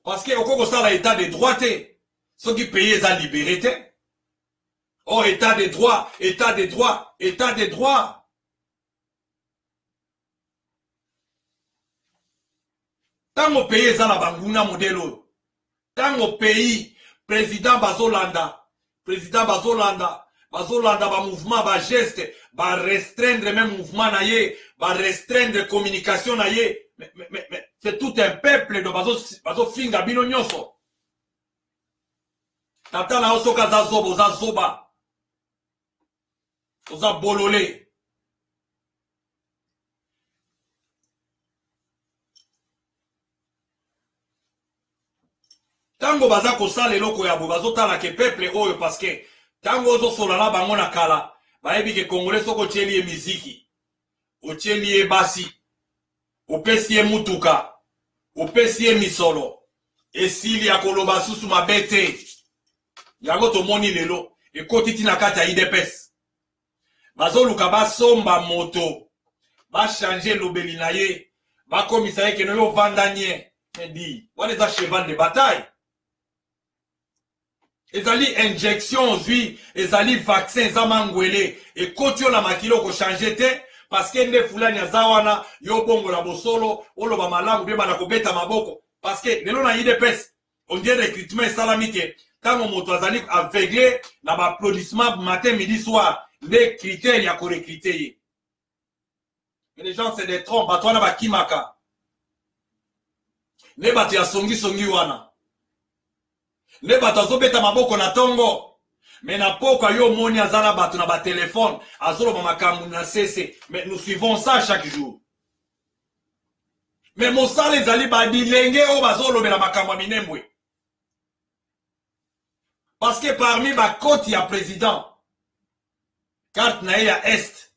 parce que okoko sala état de droit te soki pays eza libéré te oh, état de droit, état de droit, état de droit. Tango pays eza na banguna modelo. Tango pays président bazolanda ba mouvement ba geste, ba restreindre même mouvement na ye, ba restreindre communication na ye. Mais c'est tout un peuple de bazo finga bino nyonso. Tata na osoka za zoba. Oza bololé. Tango baza kosala eloko ya bo bazotala ke peuple oyo parce que tango ozosolala bango na kala bayebi ke congolais soko otieli ye miziki otieli ye basi opesi ye mutuka opesi ye misolo esili ya koloba susu mabe te yango tomoni lelo ekoti tina kati ya IDPS bazoluka basomba moto bachange lobeli na ye bakomisa ye keno yo vanda nieedi wana eza cheval de bataille ezali injection ozwi ezali vaccin eza mangwele ekoti yo na makili okochange te parce que nde fulani aza wana yo bongola bosolo oloba malamu mpe bana kobeta maboko parce que lelo na IDPS on dit recrutement esalami ke ntango moto azali aveugle na baapplaudissement matin midi soir les critères ya korekrite ye. Mais les gens c'est des trompes bato wana bakimaka ne bato ya songi wana ne bato azobeta maboko na tongo mais na poko yo moni azala bato na batelefone azoloba makambo na sese mais nous suivons ça chaque jour mais mosala ezali badilenge oyo bazolobela makambo ya minembwe parce que parmi bakoti ya président carte na ye ya est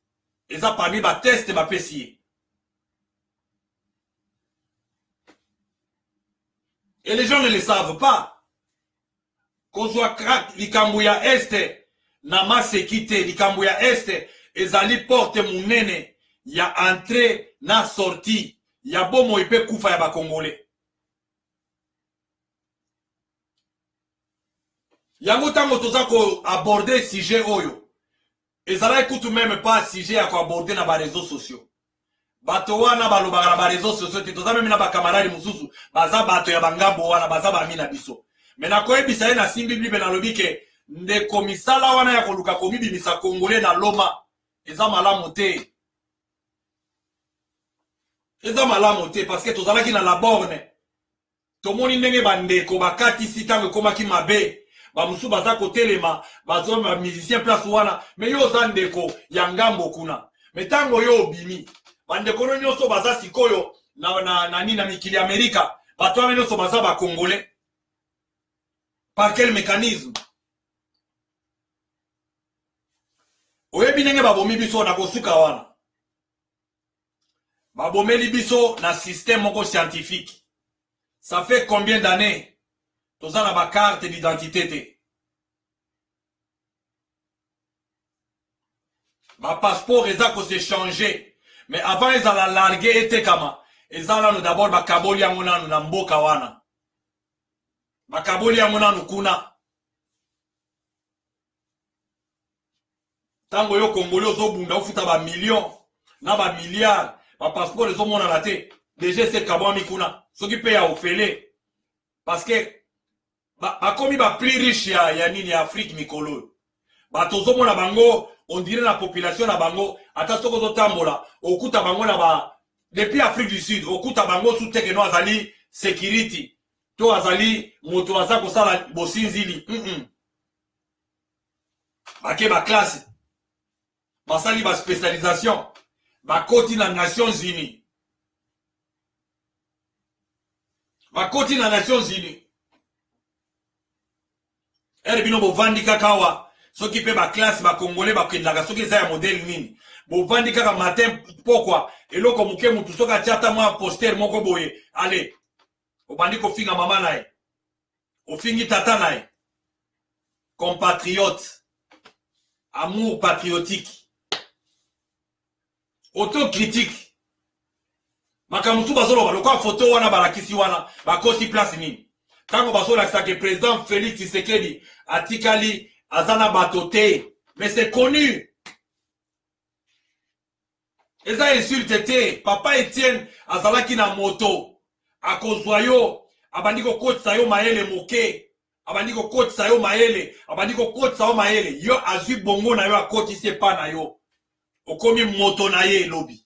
eza parmi bateste bapesi ye et les gens ne le savent pas kozwa carte likambo ya este na maseki te likambo ya este ezali porte munene ya entrée na sortie ya bomo ipe kufa ya bakongolais. Yango tango toza ko aborder sujet oyo ezala kutu même pas sujet ya ko aborder na ba réseaux sociaux. Bato wana balobaka na ba réseaux sociaux te toza même na ba camarade mususu baza bato ya bangambo wana baza ba mina biso. Mais na koyebisa ye na simbi bible na lobi ke ndeko misala wana ya koluka komibimisa congolais na loma eza malamu te. Eza malamu te parce que tozalaki na la borne tomoni ndenge bandeko bakatisi ntango ekomaki mabe bamusu baza kotelema bazo ba musicien place wana mais yo oza ndeko ya ngambo kuna mais ntango yo obimi bandeko nyonso baza sikoyo na mikili Amerika bato wana nyonso baza bakongolais. Par quel mécanisme? Oyebi ndenge babomi biso na kosuka wana babomeli biso na système moko scientifique. Ça fait combien d'années toza na ba carte d'identité te? Ba passeport eza ko se changer. Mais avant ezala larguer ete kama ezala no d'abord bakaboli yango nanu na mboka wana. Bakaboli yango nanu kuna. Tango yo Congolais ozobunda ofuta ba millions na ba milliards ba passeport ezomona na te. Déjà c'est kabwami kuna. Soki pe ya ofele. Parce que bakomi ba plus riche ya nini ya Afrique mikolo. Batozomona bango on dirait la population na bango ata soko zotambola okuta bango na ba depuis Afrique du Sud okuta bango sous teke no azali security to azali moto aza kosala bosinzili bake ba classe basali ba spécialisation bakoti na Nations Unies bakoti na Nations Unies erbino bovandi kakawa soki pe ba classe ba congolais ba kendaka soki za ya modèle nini bovandi kaka matin pourquoi eloko muke mutu soka tiata mwa poster moko boye allez obandi ko finga mama nae ofingi tata nae compatriote amour patriotique autocritique makamutu bazolo baloko photo wana balakisi wana bakosi place nini tango bazola que président Félix Tshisekedi atikali azana batote mais c'est connu. Eza insulte te papa Etienne azalaki na moto akozwa yo abandiko kotisa yo maele moke abandiko kotisa yo maele abandiko kotisa yo maele yo azwi bongo na yo akotisi pa na yo okomi moto na ye lobi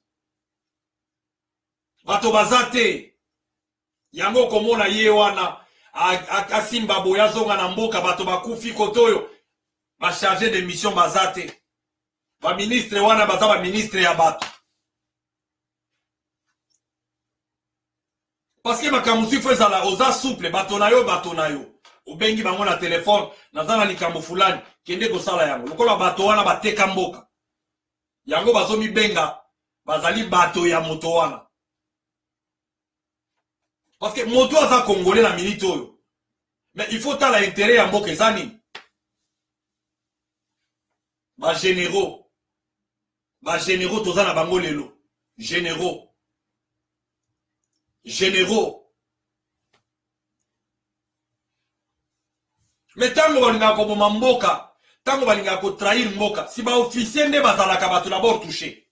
bato bazate yango komona ye wana asimba boya zonga na mboka bato bakufi kotoyo ba chargé de mission bazate ba ministre wana baza ba ministre ya bato parce que makamusi fo ezala oza souple bato na yo obengi bango na telefone naza na likambo fulani kende kosala yango lokola bato wana bateka mboka yango bazomi benga bazali bato ya moto wana parce que moto aza congolais na minute oyo mais il faut tala intérêt ya mboka eza nini ba généraux toza na bango lelo généraux mais tango balingaka koboma mboka tango balingaka kotrahir mboka si baofficier nde bazalaka bato d'abord touché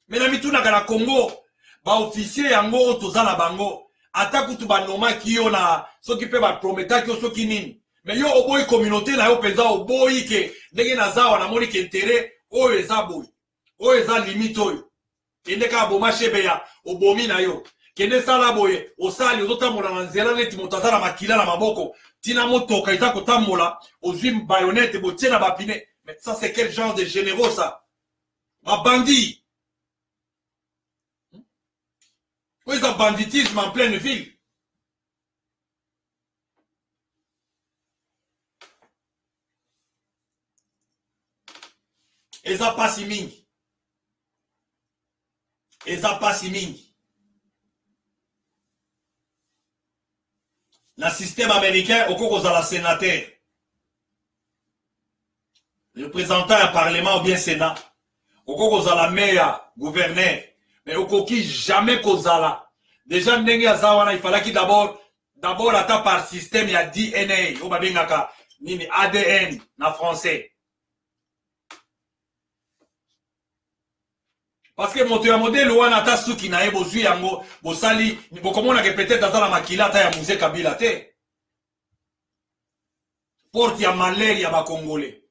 mais na mitunaka na Congo baofficier yango oyo toza na bango ata kutu banomaki yo na soki mpe baprometaki yo soki nini mais yo oboyi communauté na yo mpenza oboyi ke ndenge naza wana namoni ke intérêt oyo eza boyi oyo eza limite oyo kende kaka boma shebe ya obomi na yo kende sala boye osali ozotambola na nzela neti moto aza na makila na maboko tina motoka eza kotambola ozwi bayonete botie na bapine mais ça c'est quel genre de généraux ça babandi oyo eza banditisme en pleine ville eza pasi mingi na système américain oko kozala sénateur représentant ya parlement ou bien sénat oko kozala maire, gouverneur, mais okoki jamais kozala. Déjà ndenge azawana, il fallait qu'il d'abord ata par système ya DNA, o babengaka nini ADN na français. Parce que moto ya modèle wana ata suki na ye bozwi yango bosali bokomona ke peut-être azala makila ata ya Mzee Kabila te. Porte ya malheur ya ba Congolais.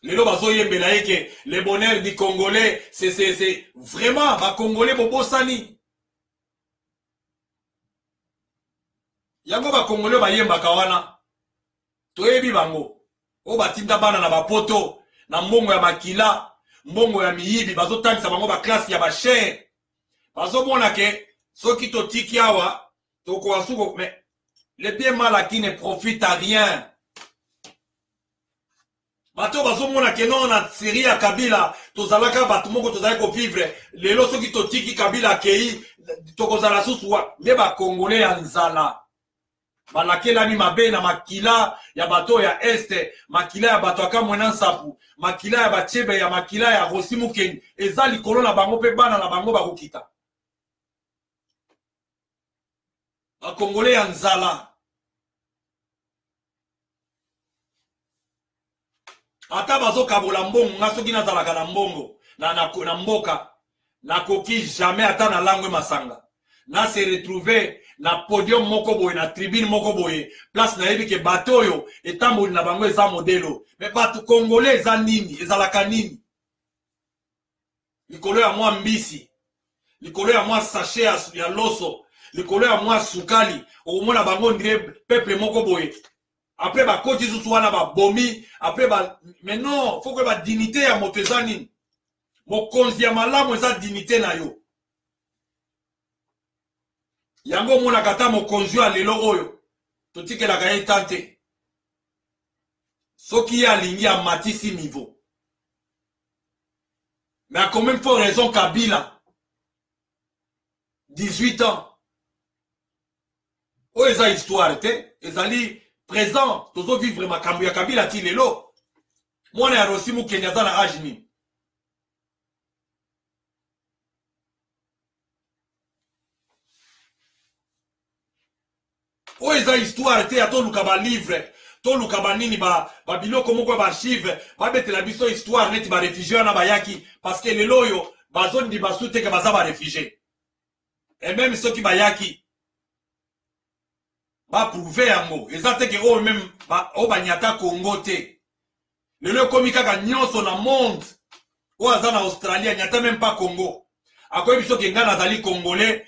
Lelo bazo yembela yeke le bonheur du Congolais c'est vraiment ba Congolais bobosani. Yango ba Congolais ba yembaka wana toyebi bango o batinda bana na bapoto na mbongo ya makila mbongo ya miyibi bazotangisa bango ba classe ya ba cher bazomona ke soki totiki awa toko asuko mais le bien mal qui ne profite à rien. Bato bazomona ke non na série ya Kabila tozalaka bato moko tozali ko vivre lelo soki totiki Kabila kei tokozala suswa nde ba Congolais ya nzala balakelami mabe na makila ya bato ya este makila ya bato akamwena nsapu makila ya bachebe ya makila ya Rosimukeni eza likolo na bango pe bana na bango bakokita ba Congolais ya nzala ata bazokabola mbongo nga soki nazalaka na mbongo na mboka nakoki jamais ata na langwe masanga na se retrouver na podium moko boye na tribune moko boye place na yebi ke bato oyo etamboli na bango eza modelo mais bato Congolais eza nini ezalaka nini likolo ya mwa mbisi likolo ya mwa sachet ya loso likolo ya mwa sukali okomona bango ndire peuple moko boye après ba koti susu wana ba bomi après ba mais non faut que ba dignité ya moto eza nini mokonzi ya malamu eza dignité na yo yango mona kata mokonzi ya lelo oyo totikelaka ye tante soki ye alingi amatisi niveau mais à combien de raison Kabila 18 ans oyo eza histoire te ezali présent tozo vivre makambo ya Kabila ti lelo mwana ya Rosimukeni aza na âge nini oyo eza histoire te ya toluka ba livre toluka ba nini ba biloko moko ba archive babetela biso histoire neti ba réfugié wana bayaki parce que lelo oyo bazondi basu te ke baza ba réfugié et même soki bayaki ba prouver yango eza te ke oyo même o banyata Congo te lelo komi kaka nyonso na monde o aza na Australie nyata même pas Congo akoyi biso ke nga nazali Congolais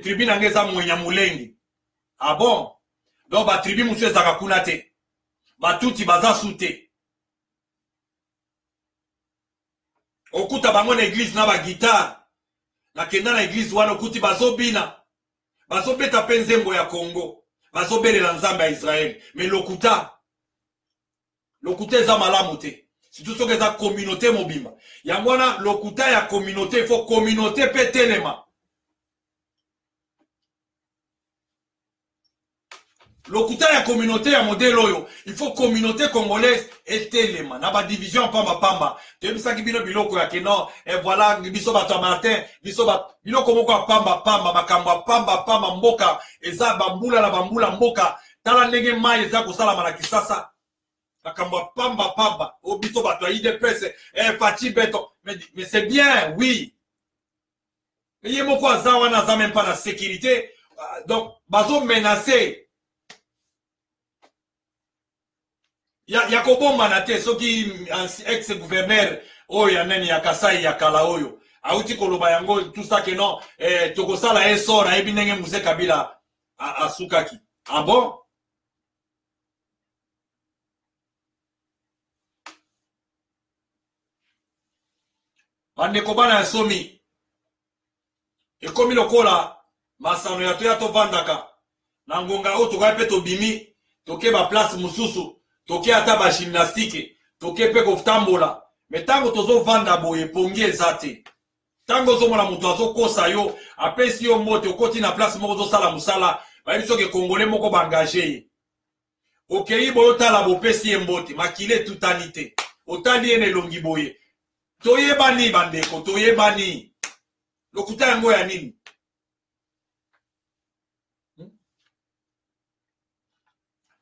tribune nge eza mwenya mulengi ah bon donc ba tribu musu ezaka kuna te batuti baza su te okuta bango na église na ba guitare na kenda na église wana okuti bazobina bazobeta pe nzembo ya Congo bazobelela nzambe ya Israël mais lokuta eza malamu te surtout soki eza communauté mobimba yango wana lokuta ya communauté il faut communauté pe telema lokuta ya communauté ya modèle oyo il faut communauté congolaise etelema na ba division pamba tebisaki bino biloko ya keno et voilà biso bato Martin biso biloko moko pamba makambo pamba mboka eza bambula na bambula mboka tala ndenge mai eza kosalama na Kisasa makambo pamba o biso bato ya IDPS Fati Beto mais c'est bien oui mais ye moko aza wana aza même pas na sécurité donc bazo menacer ya kobombana te soki ex-gouverneur oyo ya nani ya Kasai ya kala oyo auti koloba yango tout ça que non tokosala esor ayebi ndenge Mzee Kabila asukaki ah bon bandeko bana ya somi ekomi lokola masano ya toya tovandaka na ngonga oyo tokoya mpe tobimi toke ba place mosusu toke ata ba gymnastique toke pe kotambola mais tango tozo vanda boye pongi eza te tango ozomona moto azokosa yo apesi yo mbote okoti na place moko ozosala mosala bayebi soki Congolais moko baengage ye okei boye otala bopesi ye mbote makile etutani te otali ye na elongi boye Toyebani bandeko, toyebani. Lokuta yango ya nini?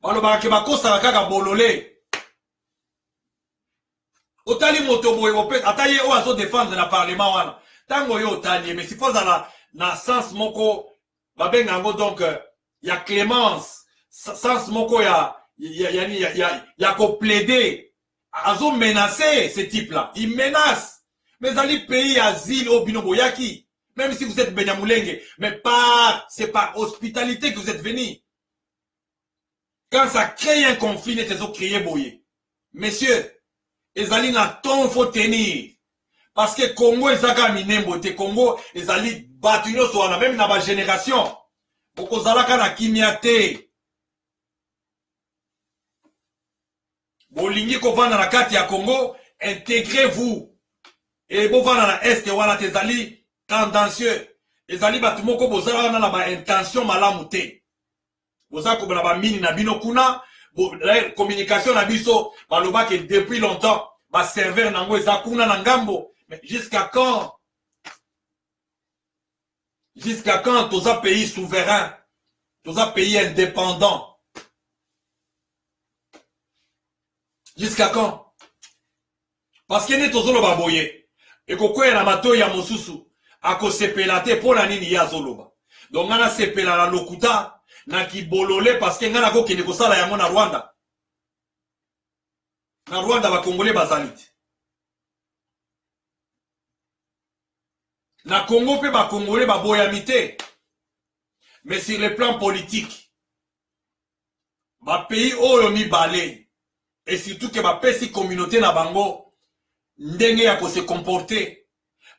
Balobaka ke bakosala kaka bolole. Otali moto boye opet ataye o azo défendre na parlement wana. Tango yo otali mais si faut na sens moko babenga ngo donc ya clémence, sens moko ya ko plaider. Azo menacer ce type là. Il menace. Mais dans les pays asile au bino boyaki, même si vous êtes Benyamulenge, mais pas c'est par hospitalité que vous êtes venu. Quand ça crée un conflit, les autres créent boye. Messieurs, ezali na ton faut tenir. Parce que Congo ezaka minembo te Congo ezali batunyo so na même na ba génération. Boko zalaka na kimia te. Bolingi ko vana na kati ya Congo, intégrez-vous. Et bo vana na est wana te ezali tendancieux. Ezali batu moko bozala na ba intention malamu te. Boza ko ba mini na bino kuna. La communication na biso baloba que depuis longtemps ba serveur nango ezakuna na ngambo mais jusqu'à quand tous un pays souverain, tous un pays indépendant, jusqu'à quand? Parce que ne tozolo baboye et kokoya na mato ya mosusu akosepela te pona nini ya zoloba donc ngana sepela na lokuta na kibolole parce que ngana ko kende kosala yango na Rwanda. Na Rwanda ba Congolais bazalite. Na Congo pe ba Congolais ba boyamite. Mais sur le plan politique, ba pays oyo mi balé et surtout que ba pesi communauté na bango ndenge ya ko se comporter.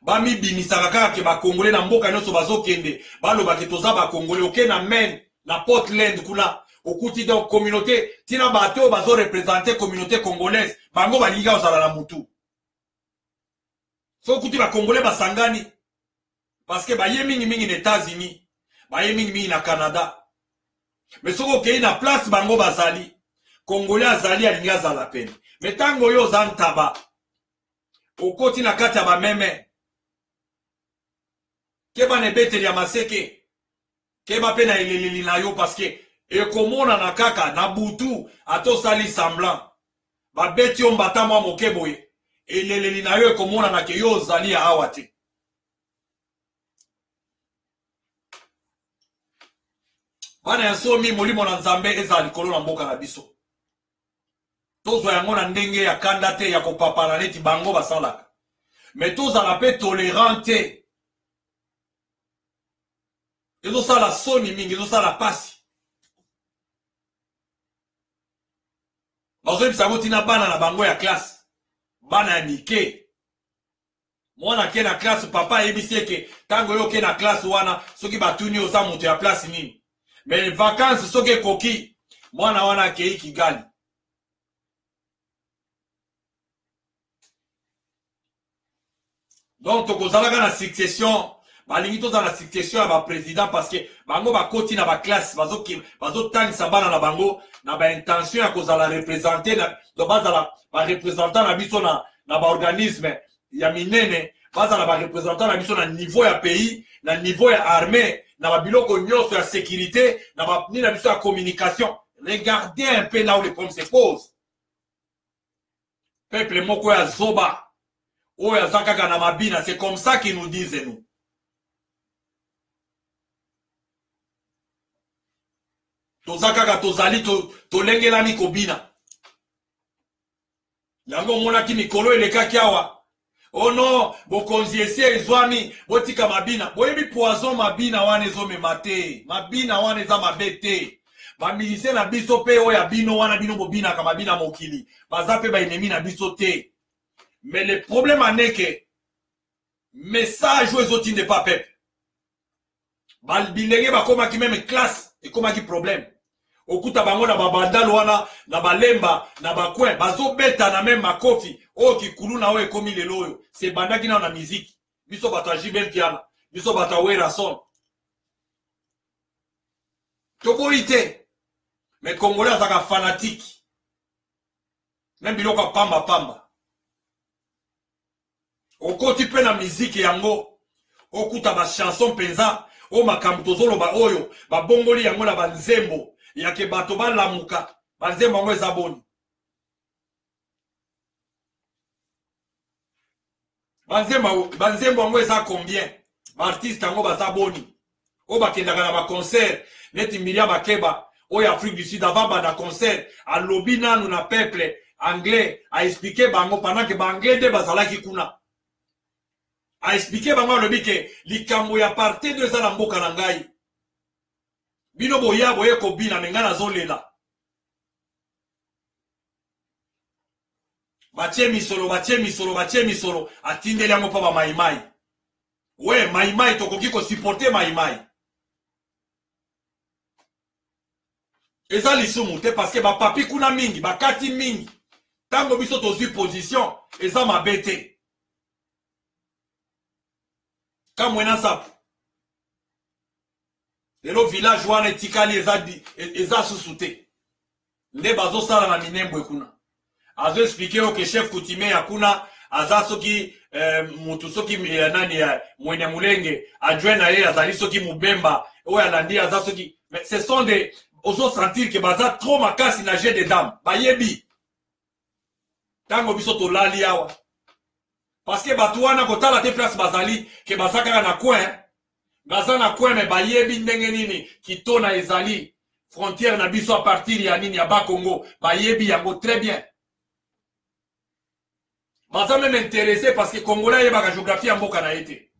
Ba mi binisaka kaka ke ba Congolais na mboka nyonso bazokende baloba ke toza ba Congolais oke na men na Portland kuna okuti donc communauté tina bato bazo représenter communauté congolaise bango balinga ozala na mutu so okuti ba Congolais basangani parce que baye mingi mingi na États-Unis baye mingi mingi na Canada mais soko okei na place bango bazali Congolais azali alinga azala pene mais tango yo zantaba okoti na kati ya bameme keba ne beteli ya maseke keba pe na eleleli na yo parce que ekomona na kaka na butu atosali semblant babeti yo mbata mwa moke boye eleleli na yo ekomona na ke yo ozali ya awa te. Bana ya somi molimo na nzambe eza likolo na mboka na biso tozwa yango na ndenge ya kanda te ya kopapana neti bango basalaka mais tozala pe tolérant te ezosala soni mingi ezosala pasi bazoyebisa yango tina bana na bango ya classe bana ya mike mwana ke na classe papa ayebisi eke tango yo ke na classe wana soki batuni oza moto ya place nini mais vacances soki ekoki mwana wana akei Kigali donc tokozalaka na succession balingi toza na succession ya ba président parce que bango bakoti na ba classe bazotangisa bana na bango na ba intention ya kozala représenter na do bazala ba représentant na biso na ba organisme ya minene bazala ba représentant na biso na niveau ya pays na niveau ya armée na ba biloko nyonso ya sécurité na ba ni na biso ya communication. Regardez un peu là où les problèmes se posent. Peuple moko ya zoba oya zakaka na mabina, c'est comme ça qu'ils nous disent nous. Tozakaka tozali tolengelami kobina. Yango monaki mikolo elekaki awa. Oh non, bokonzi esi ezwami botika mabina. Boyebi poison mabina wana ezomema te. Mabina wana eza mabe te. Bamilise na biso pe oya bino wana bino bobina ka mabina mokili. Baza pe ba ennemi na biso te. Mais le problème en est que message aux autres n'est pas peuple. Balbilenge bakomaki même classe et komaki problème. Okuta bango na babandalo wana na balemba na bakwen bazo beta na même makofi o kikulu na we komi lelo oyo c'est bandaki na musique biso bata jibel piana biso bata wera son tokoite mais congolais azaka fanatique même biloko pamba pamba okoti pe na musique yango okuta ba chanson penza o makambo tozoloba oyo ba bongoli yango na banzembo yake bato balamuka banzembo yango eza boni banzembo yango eza combien baartiste yango baza boni o bakendaka na baconcert neti Miriam Makeba oyo Afrique du Sud avant banda concert alobi nanu na peuple anglais a expliqué bango pendant que banglais nde bazalaki kuna a expliqué bango alobi ke likambo ya parte de eza na mboka na ngai bino boya boye kobina me ngai nazolela batie misolo atindeli yango mpo bamaimai we maimai tokoki kosupporte maimai eza lisumu te parce que bapapi kuna mingi bakati mingi ntango biso tozwi position eza mabe te kamwena sapu lelo village wana etikali eza susu te nde bazosala na minembwe kuna azo expliquer oke chef coutumier ya kuna aza soki mutu soki nani mwene mulenge adjoint na ye azali soki mubemba oyo alandi aza soki mais ce sont des ozo sentir que baza trop makasi na jeu de dame bayebi tango biso tolali awa parce que bato wana kotala te place bazali ke baza kaka na coin baza na coin me bayebi ndenge nini kitona ezali frontière na biso a partir ya nini ya Bakongo bayebi yango très bien baza même intéressé parce que Congolais yebaka géographie ya mboka na ye te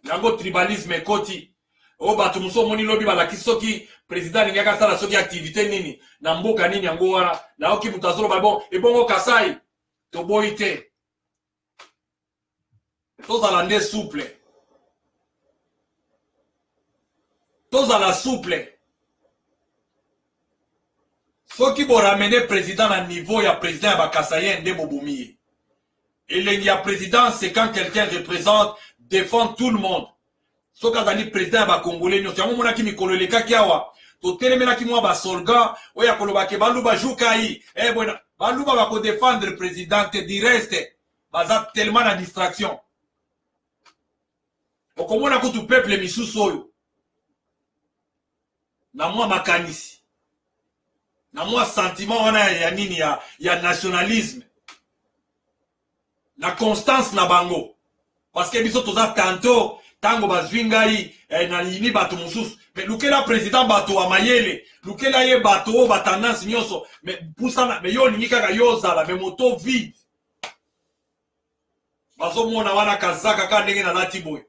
yango tribalisme ekoti o bato mosusu omoni lobi balakisi soki président alingaki asala soki activité nini na mboka nini yango wana nayoki moto azoloba bon ebongo Kasai toboyi te tozala nde souple tozala souple soki boramene président na niveau ya président ya bakasayen nde bobomi ye elengi ya président c'est quand quelqu'un représente défend tout le monde soki azali président ya bakongolais nyonso yango monaki mikolo elekaki awa totelemelaki mwa basolga oyo akolobake baluba jukai bona baluba bakodefendre président te du reste baza tellement na distraction okomona kutu peuple misusu oyo na mwa makanisi na mwa sentiment wana ya nini ya nationalisme na constance na bango parce que biso toza tanto tango bazwi ngai na yini bato mosusu me lukela président bato wa mayele lukela ye bato oyo batendance nyonso me pusana me yo olingi kaka yo ozala me moto vide bazomona wana kazaka kaka ndenge nalati boye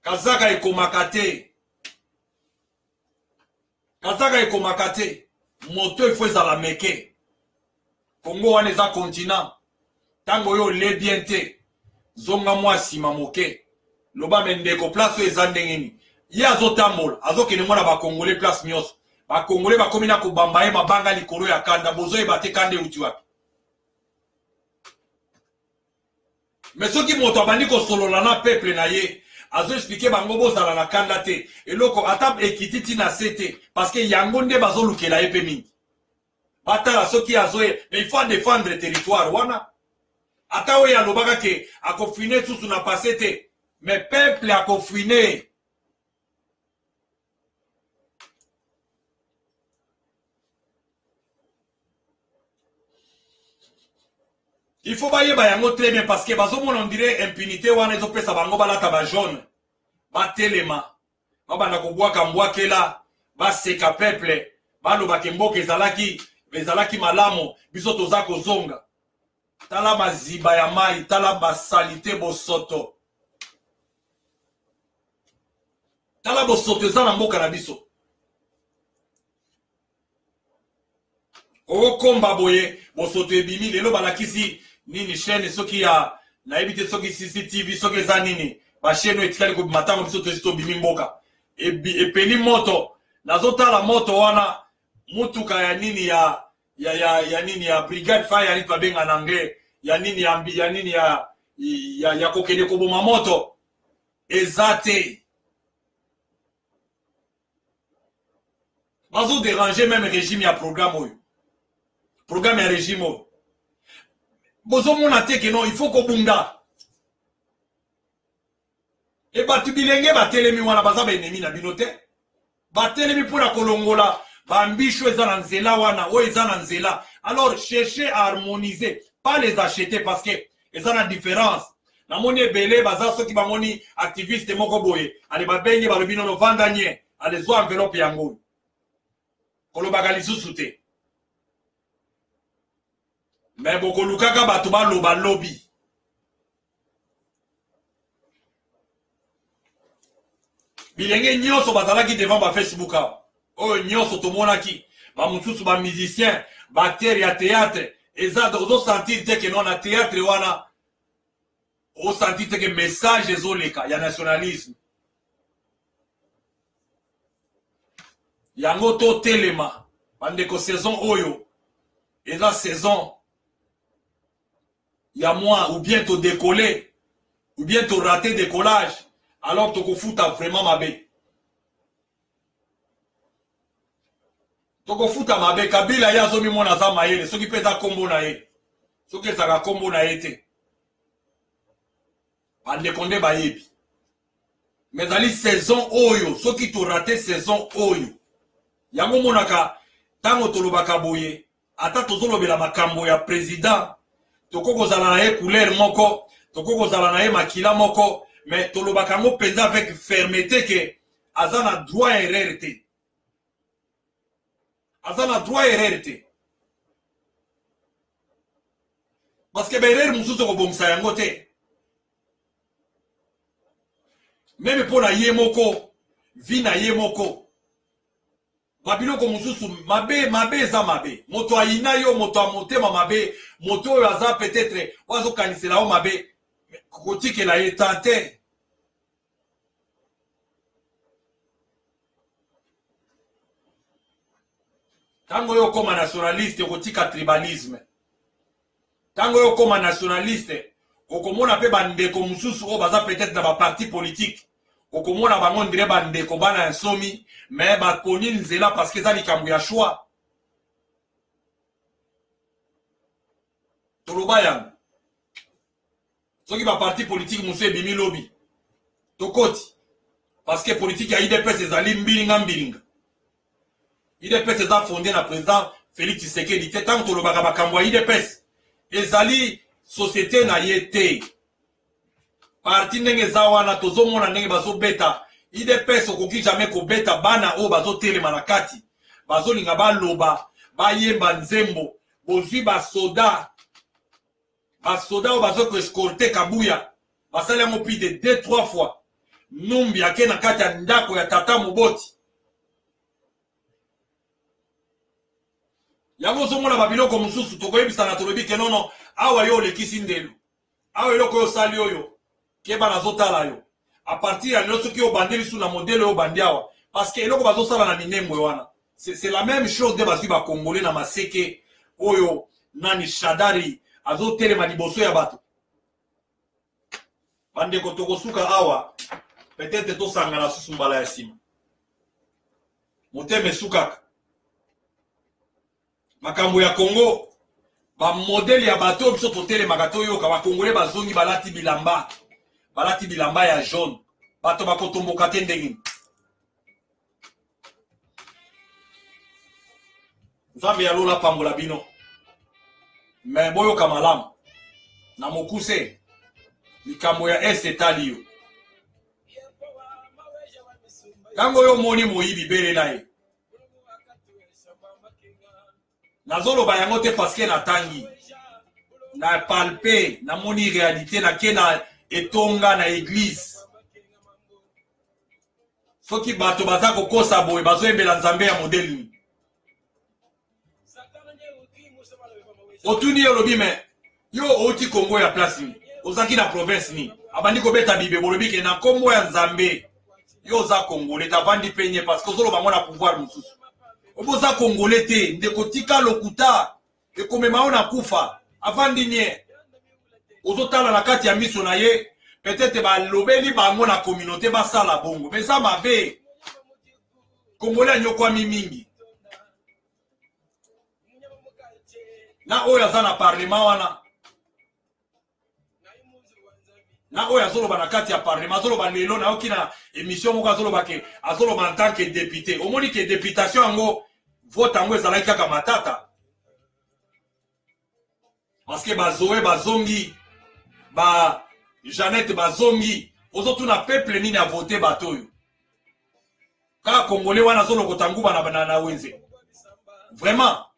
kazaka ekomaka te kazaka ekomaka te moto ifo ezala meke Kongo wana eza continent tango yo le bien te zonga mwa nsima moke loba me ndeko place oyo eza ndenge nini ye azotambola azokende mwana bakongole place nyonso bakongole bakomi na kobamba ye mabanga likolo ya kanda bozoyeba te kanda euti wapi me soki moto abandi kosolola na peuple na ye azoexplike bango bozala na kanda te eloko ata ekiti tina se te parce que yango nde bazolukela ye mpe mingi batala soki azoye mais il faut défendre territoire wana ata oyo alobaka ke akofine susu na pase te mais peuple akofine il faut bayeba yango très bien parce que bazomona on dirait impunité wana ezopesa bango balata ba jaune batelema babanda kobwaka mbwakela baseka peuple balobaka mboka ezalaki malamu biso toza kozonga tala maziba ya mai tala basalite bosoto tala bosoto eza na mboka na biso okomba boye bosoto ebimi lelo balakisi nini chaîne soki ya nayebi te soki CCTV soki eza nini bachaîne etikali kobima ntango biso tozi tobimi mboka epeli moto nazotala moto wana mutuka ya nini ya nini ya brigade fire yani babenga na anglais ya nini ya kokende koboma moto eza te bazo déranger même régime ya programme oyo programme ya régime oyo bozomona te ke non il faut kobunda Et batu bilenge batelemi wana baza ba ennemi na bino te. Batelemi pour la kolongola, bambisho eza na nzela wana, o eza na nzela. Alors cherchez à harmoniser, pas les acheter parce que eza na différence. Na moni ebele baza soki bamoni activiste moko boye, ale babengi balobi nono vanda nye, ale zo enveloppe yango. Kolobaka lisusu te. Mais boko lukaka batu baloba lobby. Bilenge nyonso bazalaki devant ba Facebook awa. Oyo nyonso tomonaki ba mususu ba musicien, ba acteur ya théâtre, eza ozo sentir te que non na théâtre wana o sentir te que message ezoleka ya nationalisme. Yango to telema bandeko saison oyo eza saison ya moi ou bien to décoller ou bien to rater décollage. Alors toko futa vraiment mabe. Toko futa mabe Kabila ya zomi mona za mayele soki peza kombo na ye. Soki ezaka kombo na ye te. Bande konde bayebi. Mais ali saison oyo soki to rater saison oyo. Yango monaka tango tolobaka boye ata tozolobela makambo ya président toko kozala na ye couleur moko, toko kozala na ye makila moko. Mais tolobaka ngo penza avec fermeté que azana droit erreur te. Azana droit erreur te. Parce que erreur mususu ko bomsa yango te. Même pour na ye moko, vi na ye moko. Babiloko mususu mabe eza mabe. Moto ayina yo moto amotema mabe, moto oyo aza peut-être wazo kanisela o mabe. Kotike la etante. Tango yo koma nationaliste kotika tribalisme. Tango yo koma nationaliste okomona pe bandeko mususu o baza peut-être na ba parti politique. Okomona bango ndire bandeko bana nsomi mais ba poni nzela parce que ça likambo ya choix. Toloba yango. Soki ba parti politique musu ebimi lobby. Tokoti. Parce que politique ya IDPS ezali mbilinga. IDPS eza fondé na président Félix Tshisekedi. Tant tolobaka makambo ya IDPS ezali société na ye te. Parti ndenge eza wana tozomona ndenge bazobeta. IDPS okoki jamais kobeta bana o bazotelema na kati. Bazolinga baloba, bayemba nzembo, bozwi basoda. Basoda o bazoko escorter Kabuya. Basali yango plus de 2-3 fois. Numbi ake na kati ya ndako ya tata Moboti. Yango zomona babiloko mususu tokoyebisa na tolobi ke nono awa yo lekisi ndelu. Awa eloko yo sali oyo keba nazotala yo. A partir ya lelo soki obandeli su na modèle yo bandiawa parce que eloko bazosala na minembo wana. C'est la même chose de bazwi ba Congolais na maseke oyo nani Shadari azotelema liboso ya bato. Bandeko tokosuka awa peut-être tosangana susu mbala ya sima. Moteme sukaka. Makambo ya Congo ba modèle ya bato biso totele makato yo ka ba Congolais bazongi balati bilamba ya jaune bato bakotomboka te ndenge Nzambe ya lola pambola bino mais boyo kamalamu na mokuse likambo ya etali yo tango yo moni moyibi bele na ye nazoloba yango te parce que natangi na palpe na moni réalité na ke na etonga na église soki bato baza kokosa boye bazoyembela nzambe ya modèle otuni olobi me yo oti Congo ya place ni ozaki na province ni abandi kobeta bibe bolobi ke na kombo ya nzambe yo oza Congolais tavandi penye parce que ozoloba ngo na pouvoir mususu oboza Congolais te ndeko tika lokuta ekomema ona kufa avandi nie ozotala na kati ya miso na ye peut-être balobeli bango na communauté basala bongo mais ça mabe Congolais nyokwami mingi na oyo aza na parlement wana na oyo azoloba na kati ya parlement azoloba lelo na oki na émission moko azoloba ke azoloba en tant que député omoni ke députation yango vote yango ezalaki kaka matata parce que bazoe bazongi ba Jeannette bazongi ozotuna peuple nini a voté bato oyo kaka congolais wana azolokota nguba na wenze vraiment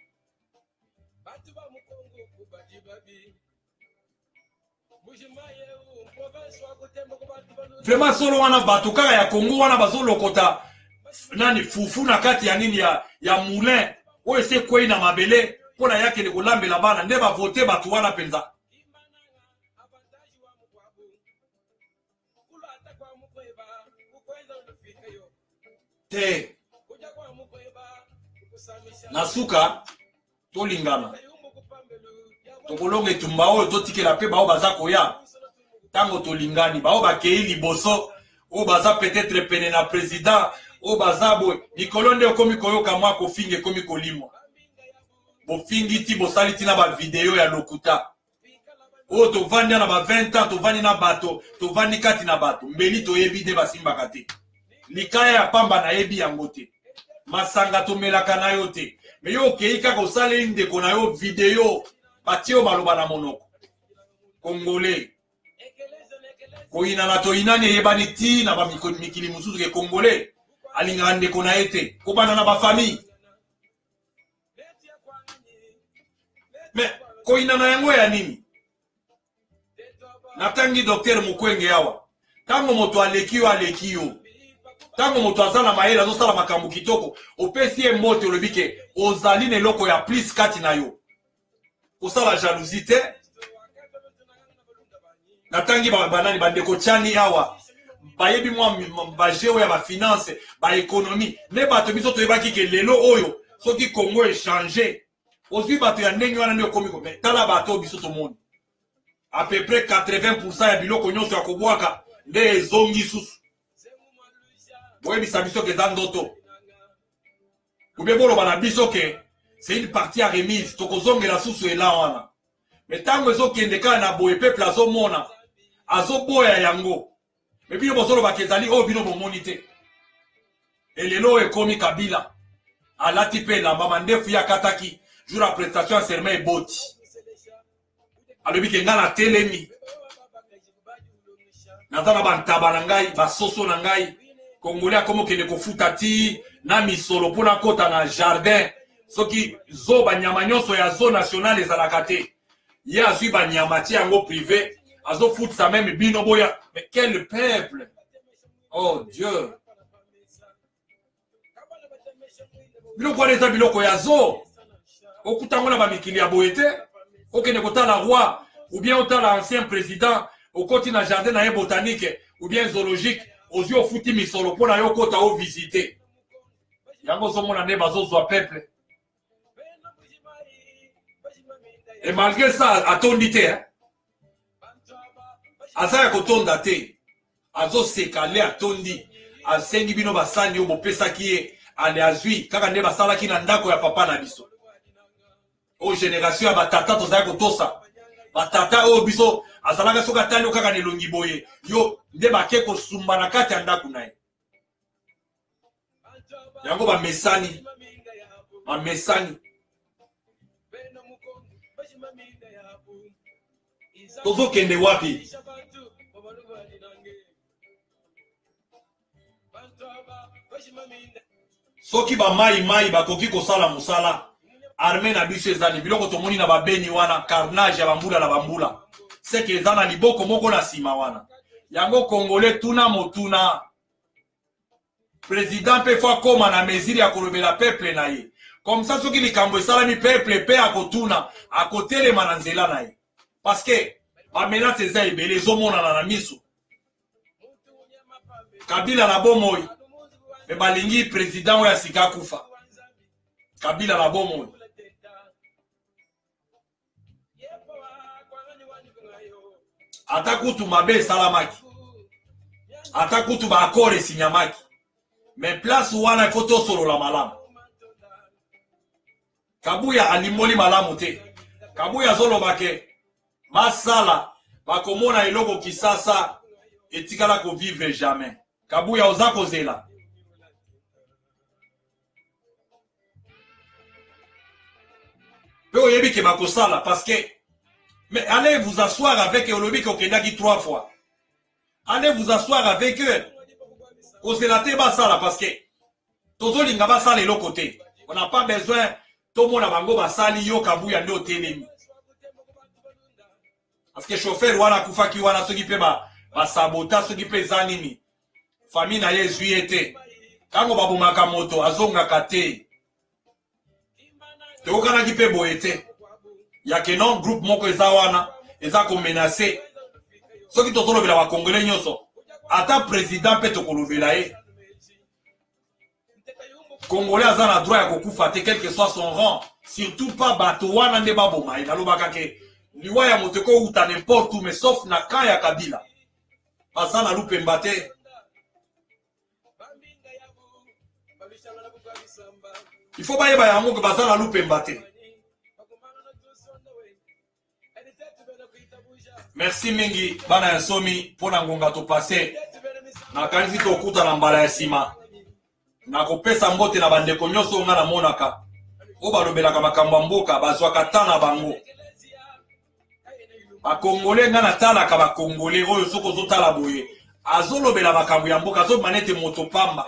vraiment solo wana bato kaka ya Congo wana bazolokota nani fufu na kati ya nini ya moulin oyo ese kwei na mabele mpona yakende kolambela bana nde bavote bato wana mpenza te na suka tolingana tokolonga etumba oyo totikela mpe bao baza koya tango tolingani bao bakei liboso oyo baza peut-être pene na président oyo baza boye mikolo nde okomi koyoka mwa kofinga ekomi kolimwa bofingi ti bosali ti na bavideo ya lokuta oyo tovandi na ba 20 ans tovandi na bato tovandi kati na bato mbeli toyebi nde basimbaka te likaya ya pamba nayebi yango te masanga tomelaka na yo te me yo okei kaka osaleli ndeko na yo video batie yo maloba na monoko congolais koyinana toyinani eyebani ti na bamikili mosusu ke congolais alingaka ndeko na ye te kobanda na bafamille me koyinana yango ya nini natangi docteur Mukwenge awa tango moto aleki yo tango moto aza na mayele azosala makambo kitoko opesi ye mbote olobi ke ozali na eloko ya plus kati na yo kosala jalousie te natangi banani bandeko tiani awa bayebi mwa bajeo ya bafinance baekonomi nde bato biso toyebaki ke lelo oyo soki Congo echange ozwi bato ya ndenge wana nde okomi me tala bato biso tomoni à peu près 80% ya biloko nyonso ya kobwaka nde ezongi susu boyebisa biso ke eza ndoto obe boloba na biso ke c'est une partie ya remise tokozongela susu ela wana me ntango ezokende kaka na boye peuple azomona azoboya yango me bino bozolobaka ezali oyo bino bomoni te elelo oyo ekomi Kabila alati mpe elamba mandefu ye akataki jour ya prestation ya serment eboti alobi ke ngai natelemi naza na bantaba na ngai basoso na ngai congolais akomokende kofuta ti na misolo mpona kota na jardin soki zo banyama nyonso ya zo national ezalaka te ye azwi banyama ti yango privé azofutisa meme bino boya mais quel peuple oh dieu biloko wana eza biloko ya zo okutango na bamikili ya boye te okende kotala roi ou bien otala ancien président okoti na jardin na ye botanique ou bien zoologique ozwi ofuti misolo mpona yo kota ovisite yango ozomona nde bazozwa peuple et malgré ça atondi te aza ya kotonda te azoseka le atondi asengi bino basani oyo bopesaki ye ale azwi kaka nde basalaki na ndako ya papa na biso oyo génération ya batata tozali kotosa batata oyo biso azalaka soki atali yo kaka na elongi boye yo nde bake kosumba na kati ya ndako na ye yango bamesani tozokende wapi soki bamayi bakoki kosala mosala arme na biso ezali biloko tomoni na babeni wana carnage ya bambula na bambula seke eza na liboko moko na nsima wana yango congolais tuna motuna président mpe fo akoma na mesure ya kolobela peuple na ye comme ça soki likambo esalami peuple mpe akotuna akotelema na nzela na ye parce que bamenase eza ebele ezomonana na miso Kabila na bomoi me balingi président oyo asika akufa Kabila na bomoi ata kutu mabe esalamaki ata kutu baakor esinyamaki me place wana ifo tosolola malamu Kabuya alimboli malamu te Kabuya azoloba ke masala bakomona eloko kisasa etikala ko vivre jamais. Kabuya oza kozela. Peu oyebi ke bakosala parce que mais allez vous asseoir avec olobi ko kendaki 3 fois. Allez vous asseoir avec eux. Kozela te basala parce que tozolinga basala eloko te. On n'a pas besoin tomona bango basali yo Kabuya nde otelemi. Parce que chauffeur wana kufaki wana soki pe ba sabota soki pe zanini. Famille na ye zuyete. Kango babumaka moto azongaka te. Tokana ki pe boyete. Ya ke non groupe moko eza wana eza ko menacer. Soki tozolobela ba congolais nyoso. Ata président pe tokolobela ye. Congolais aza na droit ya kokufa te quel que soit son rang. Surtout pas bato wana nde baboma. Nalobaka ke liwa ya moto ko uta n'importe où mais sauf na kan ya Kabila. Baza na lupemba te. Il faut pas y avoir un mot que baza na lupemba te. Merci mingi bana ya somi pona ngonga to passer. Na kanisi to kuta na mbala ya sima. Na kopesa mbote na bandeko nyonso nga na monaka. O balobelaka makambo mboka bazwaka tana bango. Ba Congolais nga na talaka ba Congolais oyo soko zotala boye. Azolobela makambo ya mboka zo manete moto pamba.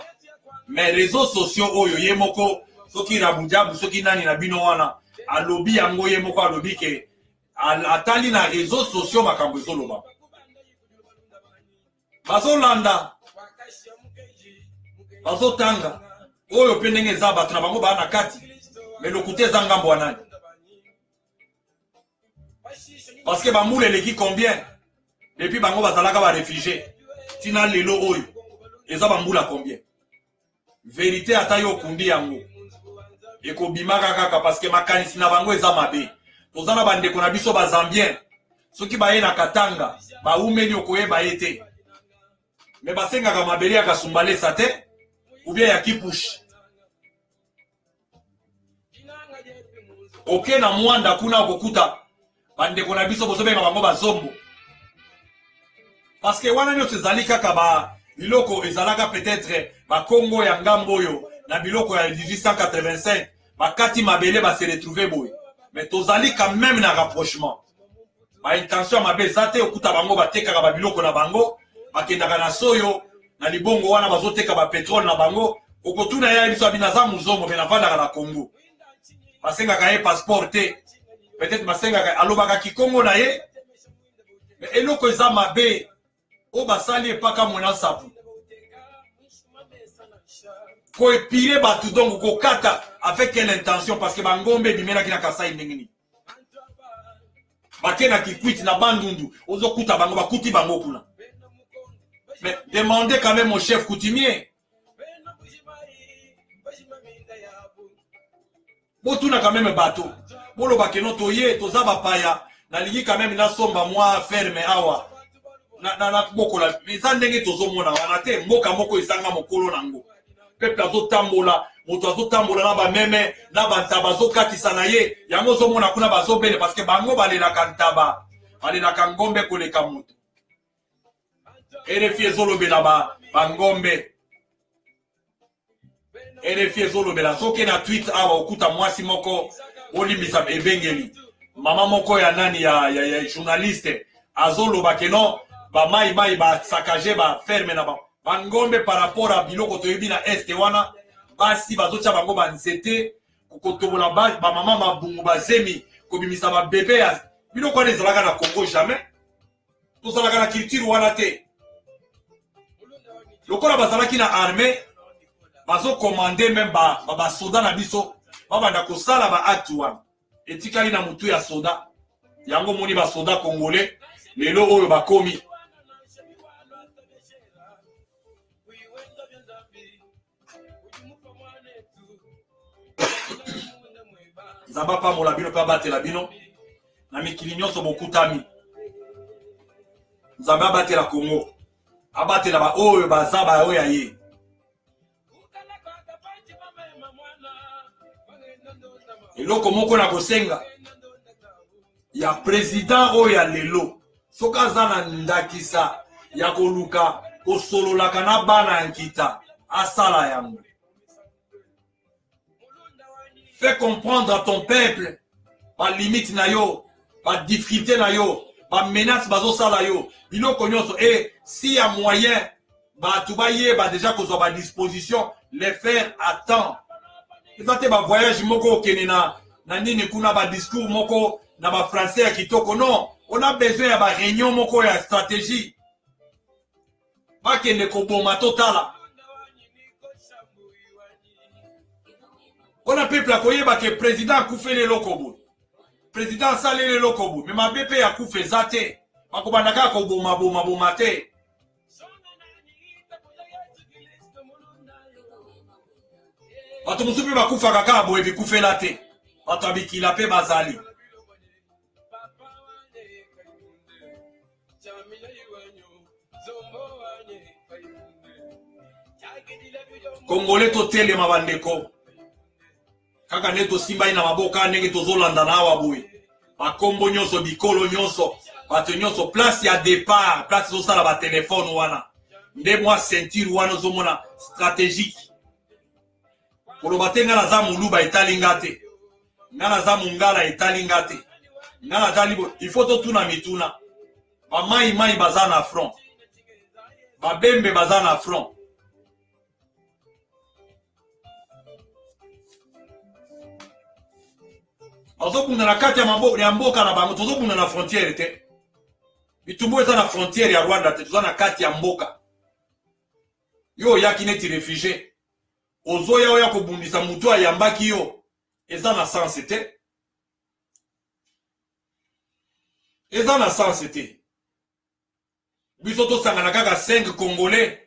Mais réseaux sociaux oyo ye moko soki rabujabu soki nani na bino wana alobi yango ye moko alobi ke atali na réseaux sociaux makambo ezoloba. Bazolanda. Bazotanga. Oyo pe ndenge eza bato na bango ba na kati. Mais lokute eza ngambo ya nani? Parce que bamboule eleki combien? Depuis bango bazalaka ba réfugiés. Tina lelo oyo. Eza bambula combien? Vérité ata yo kundi yango. Eko bimaka kaka parce que makanisi na bango eza mabe. Tozana bandeko na biso ba Zambien. Soki baye na Katanga, ba umeli okoyeba ete. Mais basengaka mabeli ya Kasumbale sate ou bien ya Kipushi. Ok na mwanda kuna okokuta bandeko na biso bozobenga bango bazombo. Parce que wana nyo tezali kaka ba biloko ezalaka peut-être ba Congo ya ngamboyo na biloko ya 1885 bakati mabele ba se retrouver boy. Mais tozali quand même na rapprochement. Ba intention mabe zate okuta bango batekaka ba biloko na bango, bakendaka na soyo na libongo wana bazoteka ba pétrole na bango, okotuna ya biso binaza muzombo mais na vanda na Congo. Basengaka ye passeport te. Peut-être basengaka alobaka kikongo na ye. Mais eloko eza mabe o basali epaka mona sapu. Ko epire batu donc ko kata avec quelle intention parce que bangombe bimena kina kasai ndengini. Bakena kikwiti na bandundu ozokuta bango bakuti bango kuna. Mais demandez quand même au chef coutumier. Botuna quand même bateau. Bolo bakeno toye tozaba paya na ligi quand même na somba moi ferme awa. Na bokola ezandenge tozomona wana te mboka moko ezanga mokolo nango. Peuple azotambola, moto azotambola na ba meme na bantaba zokatisa na ye. Yango zomona kuna bazobele parce que bango balelaka ntaba. Balelaka ngombe koleka moto. RFI ezolobela ba ngombe. RFI ezolobela soki na tweet awa okuta mwasi moko olimbisa ebengeli. Mama moko ya nani ya journaliste azoloba keno ba mai ba sakaje ba ferme na ba ngombe par rapport à biloko toyebi na este wana basi bazocha bango ba nzete kokotobola ba mama mabungu bazemi kobimisa ba bébé ya biloko wana ezalaka na Congo jamais. Tozalaka na culture wana te. Lokola bazalaki na armée bazo commander même ba soda na biso babanda kosala ba acte wana etikali na mutu ya soda yango moni ba soda congolais lelo oyo bakomi Zamba pa mola bino pa batela bino na mikili nyonso bokutami Zamba batela Congo abatela ba oyo bazaba oyo ye eloko moko na kosenga ya président oyo ya lelo soka zana ndakisa ya koluka kosolola kana bana yankita asala yango. Fais comprendre à ton peuple ba limite na yo, ba difficulté na yo, ba menace bazo sala yo. Biloko nyonso et si y a moyen ba tubaye ba déjà kozwa ba disposition les faire à temps. Ezate ba voyage moko kenena na nini kuna ba discours moko na ba français ya kitoko non, on a besoin ya ba réunion moko ya stratégie. Ba kende ko boma totala. On a peuple à koyeba que président koufe le lokobo. Président salé le lokobo, mais ma bébé a koufe zate. Bakobandaka ko boma te. Bato musupi bakufa kaka boye bikufela te. Bato abikila pe bazali. Congolais to tele mabandeko. Kaka neto simba ina maboka ndenge tozolanda na awa boye. Bakombo nyonso bikolo nyonso. Bato nyonso place ya départ, place zosala ba téléphone wana. Nde mwa ceinture wana zomona stratégique. Koloba te nga naza muluba etali nga te. Nga naza mungala etali nga te. Nga nazali bo, il faut totuna mituna. Ba mai baza na front. Ba bembe baza na front. Ozobunda na kati ya mboka na bango, tozobunda na frontière te. Bitumbu eza na frontière ya Rwanda te, toza na kati ya mboka. Yo yaki neti réfugié. Ozoya oya kobundisa mutu ayambaki yo. Eza na sens te. Eza na sens te. Biso tosangana kaka 5 Congolais,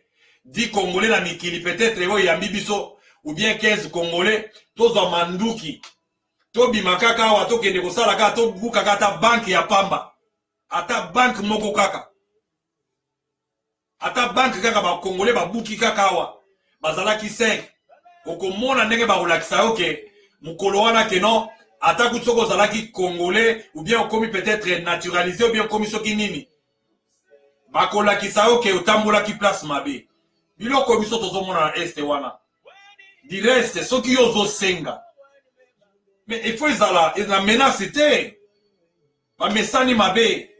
10 Congolais na mikili peut-être yo yambi biso ou bien 15 Congolais, tozwa manduki. Tobima kaka awa tokende kosala kaka tobuka kaka banki ya pamba. Ata bank moko kaka. Ata bank kaka ba Congolais babuki kaka awa. Bazalaki 5. Okomona ndenge bakolakisa yo ke mukolo wana ke non ata kutsoko zalaki Congolais ou bien okomi peut-être naturalisé ou bien okomi soki nini. Bakolakisa yo ke otambolaki place mabe. Biloko biso tozomona na este wana. Di reste soki yo zosenga. Mais il faut ezala menace te. Ba mesani mabe.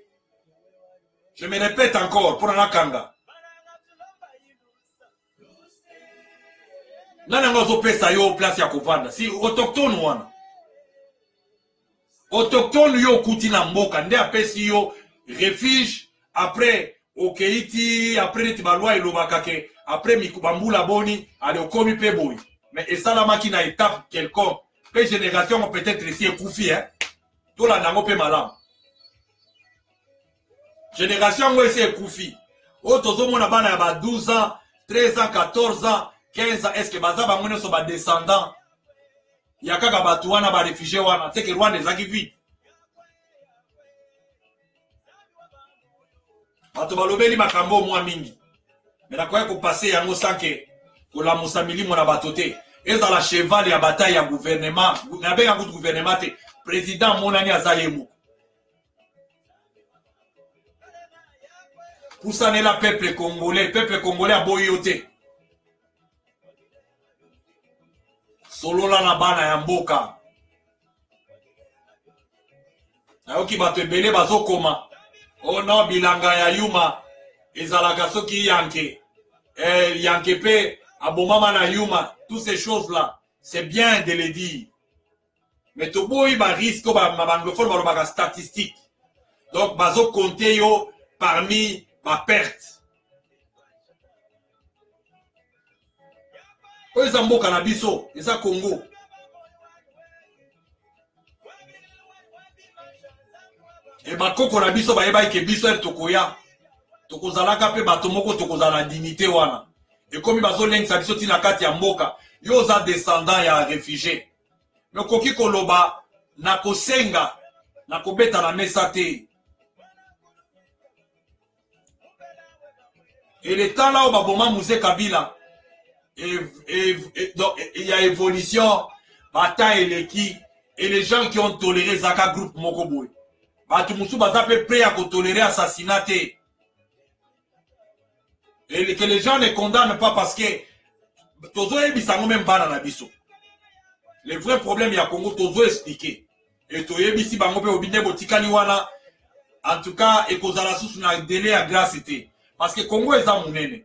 Je me répète encore pour nakanga. Nana ngozo pesa yo place ya kovanda. Si autochtone wana. Autochtone yo kuti na mboka. Nde apesi yo refuge. Après okeiti. Après neti balwa ilobaka ke. Après mikubambula boni. Ale okomi pe boy. Mais esalamaki na étape quelconque. Pe génération peut-être ici ekoufi. To la nango pe malam. Génération ngo esi ekoufi. O tozomona bana ya ba 12 ans. 13 ans, 14 ans. 15 ans, est-ce que baza bango so ba descendant ya kaka batu wana ba réfugié wana c'est que Rwanda ezaki vite bato balobeli makambo mwa mingi mais nakoya kopase yango sanke kolamusa milimo na bato te ezala cheval ya bataille ya gouvernement nabenga kutu gouvernement te président monani aza ye moko pusanela peuple congolais aboyi yo te. Solola na bana ya mboka. Nayoki bato ebele bazokoma. Oh non, bilanga ya yuma. Ezalaka soki yanke. Yanke pe abomama na yuma. Toutes ces choses-là. C'est bien de les dire. Mais toboyi ba risque ba anglophone ba statistique. Donc bazo compter yo parmi ma perte. Eza mboka na biso, eza Congo. E bakoko na biso bayeba ike biso tokoya. Tokozalaka pe bato moko tokozala dignité wana. E komi bazolengisa biso tina kati ya mboka, yo za descendant ya réfugié. Mais koki koloba na kosenga, na kobeta na mesa te. Et le temps là où baboma Mouzé Kabila donc il y a évolution, bataille et les gens qui ont toléré Zaka groupe Mokoboy. Bato musu baza pe prêt à tolérer assassinat. Et que les gens ne condamnent pas parce que tozo ebisango même bana na biso. Le vrai problème ya Congo tozo expliquer. Et to yebisi bango pe obine botikani wana. En tout cas, ekozala susu na délai à grâce été. Parce que Congo eza munene.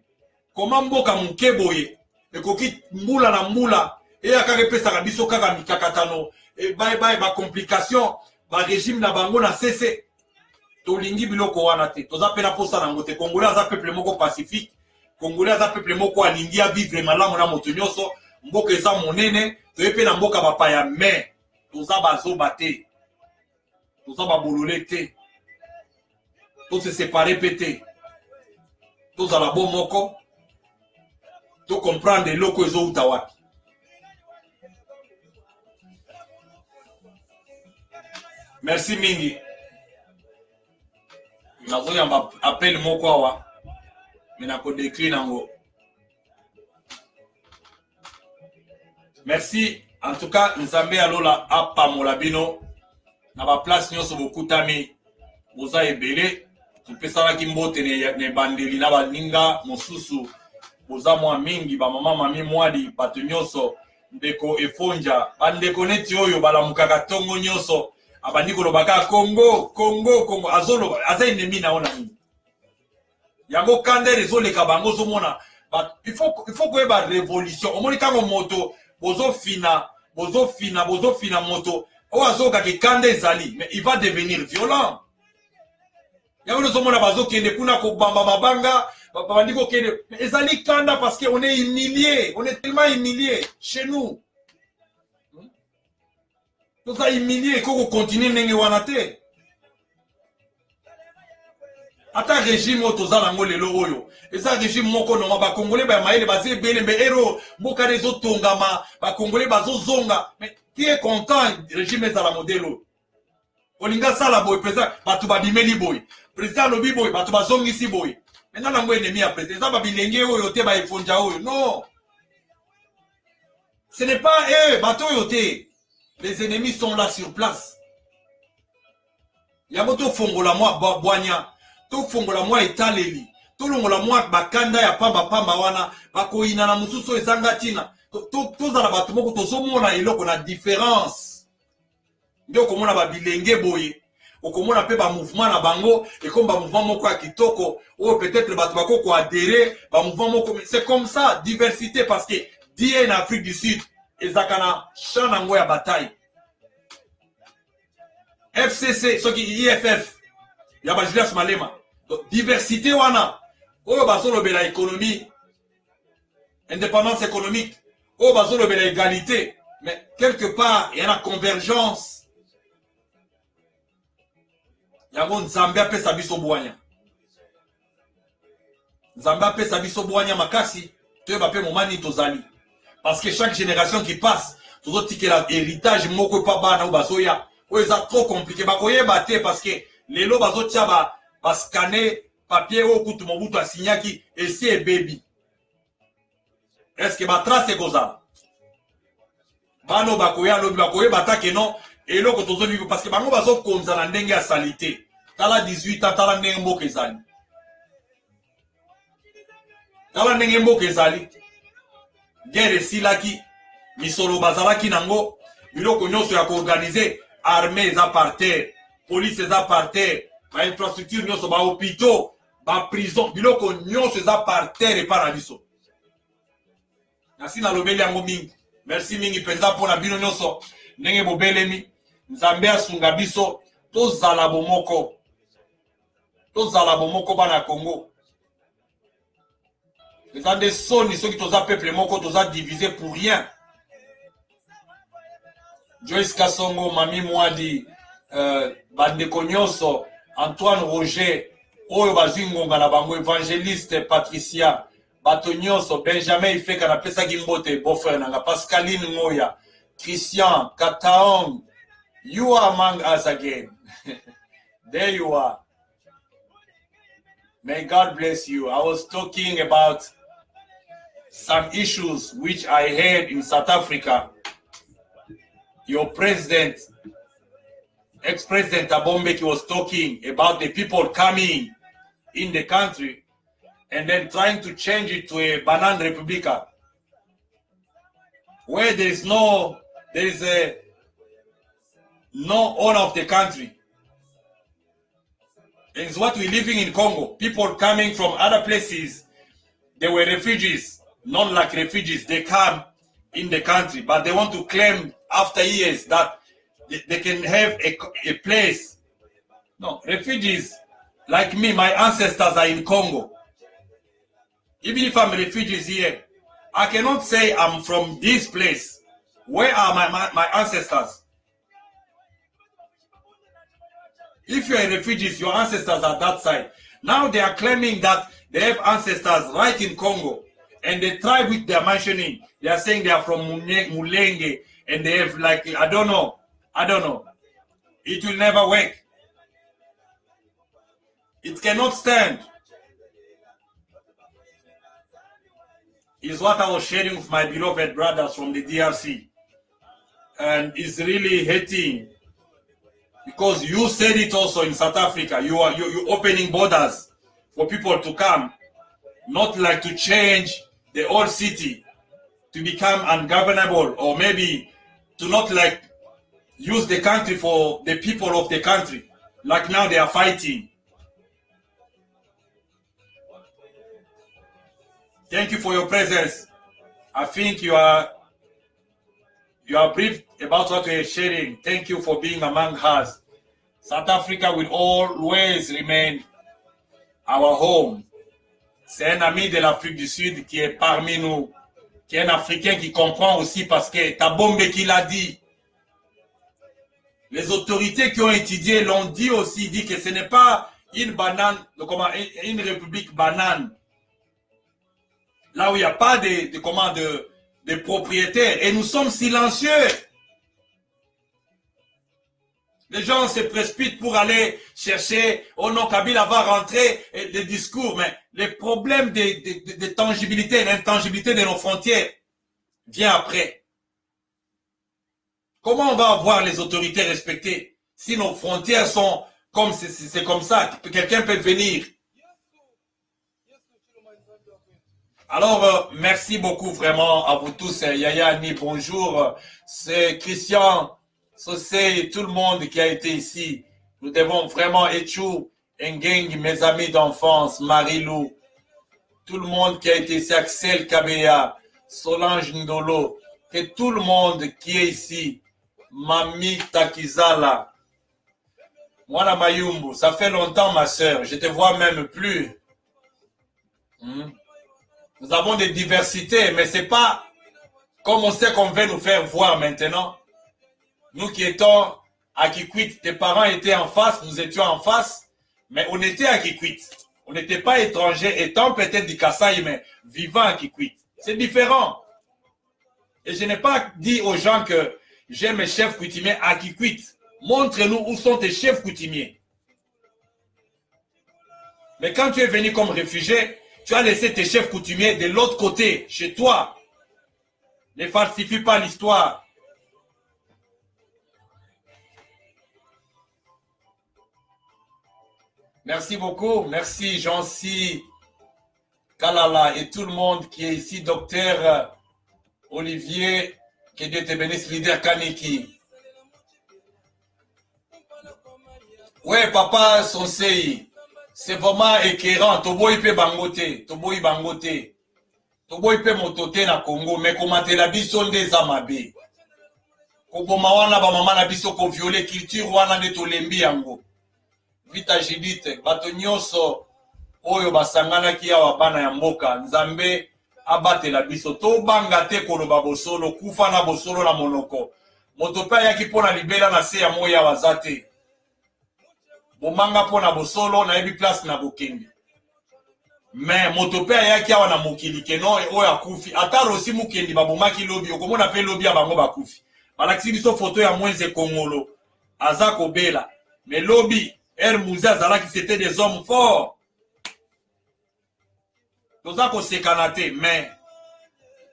Comment mboka muke boye ekoki mbula na mbula et akaka pesa biso kaka mikakatano et bye bye ba complication ba régime na bango na cessé. Tolingi biloko wana te. Toza pena posa na ngote. Congolais aza peuple moko pacifique. Congolais aza peuple moko alingi a vivre malamu na moto nyonso. Mboka eza monene. Toyepe na mboka bapaya mais toza bazoba te. Toza babolole te. Tous se séparer pété. Tous à la bonne moko. Tous comprendre les locaux et outawaki. Merci Mingi. Nazo yamba appel moko awa. Mais na ko décline nango. Merci. En tout cas, Nzambe alola apa molabino. Na ba place nyonso bokutami. Boza ebele. Tupesala kimbote ne bandeli na baninga mosusu. Boza mwa mingi ba mama mami mwadi bato nyonso ndeko efonja. Bandeko neti oyo balamukaka tongo nyonso. Abandiko lobaka Congo azolo aza ennemi na ona mingi. Yango kande rezoleka bango zomona. Il faut que ba révolution. Omoni kango moto bozo fina moto. O azoka ke kande ezali mais il va devenir violent. Yango zomona bazo kende kuna ko bamba mabanga bandiko kende ezali kanda parce que on est humilié, on est tellement humilié chez nous. Nous sommes humiliés, il faut continuer à wanate. Ata régime otoza nango lelo oyo. Eza régime moko no ba congolais ba maele bazé belembe ero mboka rezo tongama ba congolais bazo zonga. Mais qui est content régime za la modelo? Olinga sala boy président batu ba bimeli boy. Président lobi boy batu ba zongi si boy. Maintenant nango ennemi ya président ba bilenge oyo te ba efonja oyo. Non. Ce n'est pas eux bato oyo te. Les ennemis sont là sur place. Yamoto fongola moi boanya. To fongola moi etaleli. To longola moi bakanda ya pamba wana. Bako ina na mususu ezanga tina. To za la batu moko to somona eloko na différence. Ndio komona ba bilenge boye. Okomona pe ba mouvement na bango et comme ba mouvement moko ya kitoko ou peut-être batu bako ko adhérer ba mouvement moko. C'est comme ça diversité parce que die en Afrique du Sud ezakana chanango ya bataille. FCC, ce qui IFF, yaba Julius Malema. Donc, diversité wana. Oyo basolo bela économie, indépendance économique. Oyo basolo bela égalité. Mais quelque part, il y a une convergence. Yango Nzambe ape sabiso boanya. Nzambe ape sabiso boanya makasi. Te bape momani tozali. Parce que chaque génération qui passe, tout autres qui l'héritage moko pa bana ou basoya, ou ça trop compliqué. Bakoye bate parce que les lots baso tia ba scanner papier ou kutu mobutu a signaki et c'est baby. Est-ce que ba trace goza? Bano bakoya lobi bakoye bata que non et lo ko tozo vivre parce que bango baso konza na ndenge ya salité. Tala 18 ans tala ndenge mboka ezali. Tala ndenge mboka ezali. Guerre silaki misolo bazalaki nango biloko nyonso ya koorganiser armée eza par terre police eza par terre ba infrastructure nyonso ba hôpitaux ba prison biloko nyonso eza par terre et par biso. Nasi na lobeli yango mingi. Merci mingi penza pona bino nyonso ndenge bobelemi Nzambe asunga biso tozala bomoko bana Congo. Les gens des soni, ceux qui toza peuple moko toza divisé pour rien. Joyce Kasongo, Mami Mwadi, Bandeko Nyonso, Antoine Roger, Oyo Bazingonga na bango, Évangéliste Patricia, Bato Nyonso, Benjamin Ifeka na pesa Gimbote, beau-frère nanga, Pascaline Moya, Christian, Kataong, you are among us again. There you are. May God bless you. I was talking about some issues which I heard in South Africa. Your president ex-president Abombeki was talking about the people coming in the country and then trying to change it to a Banan Republica, where there is no owner of the country. And it's what we're living in Congo. People coming from other places, they were refugees, not like refugees. They come in the country, but they want to claim after years that they can have a place. No, refugees like me, my ancestors are in Congo. Even if I'm refugees here, I cannot say I'm from this place. Where are my ancestors? If you're a refugee, your ancestors are that side. Now they are claiming that they have ancestors right in Congo. And the tribe which they are mentioning, they are saying they are from Mulenge. And they have like, I don't know. It will never work. It cannot stand. Is what I was sharing with my beloved brothers from the DRC. And it's really hating. Because you said it also in South Africa. You're opening borders for people to come. Not like to change the whole city to become ungovernable, or maybe to not like use the country for the people of the country. Like now they are fighting. Thank you for your presence. I think you are brief about what we are sharing. Thank you for being among us. South Africa will always remain our home. C'est un ami de l'Afrique du Sud qui est parmi nous, qui est un Africain qui comprend aussi, parce que Tabombeki l'a dit. Les autorités qui ont étudié l'ont dit aussi, dit que ce n'est pas une république banane. Là où il n'y a pas de propriétaires. Et nous sommes silencieux. Les gens se précipitent pour aller chercher, oh non, Kabila va rentrer, des discours, mais les problèmes de tangibilité, l'intangibilité de nos frontières vient après. Comment on va avoir les autorités respectées si nos frontières sont comme c'est comme ça, quelqu'un peut venir? Alors, merci beaucoup vraiment à vous tous. Yaya Ani, bonjour. C'est Christian Sossé, tout le monde qui a été ici. Nous devons vraiment Etchou, Ngeng, mes amis d'enfance, Marilou, tout le monde qui a été ici, Axel Kabeya, Solange Ndolo, que tout le monde qui est ici, Mami Takizala, Mwana Mayumbu, ça fait longtemps ma soeur, je te vois même plus. Nous avons des diversités, mais c'est pas comme on sait qu'on veut nous faire voir maintenant. Nous qui étions à Kikwit, tes parents étaient en face, nous étions en face, mais on était à Kikwit. On n'était pas étrangers, étant peut-être du Kasaï, mais vivant à Kikwit. C'est différent. Et je n'ai pas dit aux gens que j'ai mes chefs coutumiers à Kikwit. Montre-nous où sont tes chefs coutumiers. Mais quand tu es venu comme réfugié, tu as laissé tes chefs coutumiers de l'autre côté, chez toi. Ne falsifie pas l'histoire. Merci beaucoup. Merci Jean-C, Kalala et tout le monde qui est ici. Docteur Olivier, que Dieu te bénisse, leader Kaniki. Ouais, papa Sonsei, c'est vraiment écœurant. Toboy pe bangote, toboy bangote. Toboy pe motote na Congo, mais comment la biso nde amabe. Koboma wana ba mama na biso ko violer culture wana de tolembi yango. Vita Judith, bato nyonso oyo basanganaki awa bana ya mboka, Nzambe abatela biso. To banga te koloba bosolo, kufa na bosolo na monoko. Moto pe ayaki pona libela na se ya moya wazate. Bomanga pona bosolo na ebi place na bokende. Mais moto pe ayaki awa na mokili keno oyo akufi. Ata rosi mukendi babomaki lobi, okomona pe lobi ya bango bakufi. Balakisi biso foto ya Mwenze Kongolo, aza kobela. Mais lobi Mouza Zalaki, c'était des hommes forts. Toza ko sekanate, mais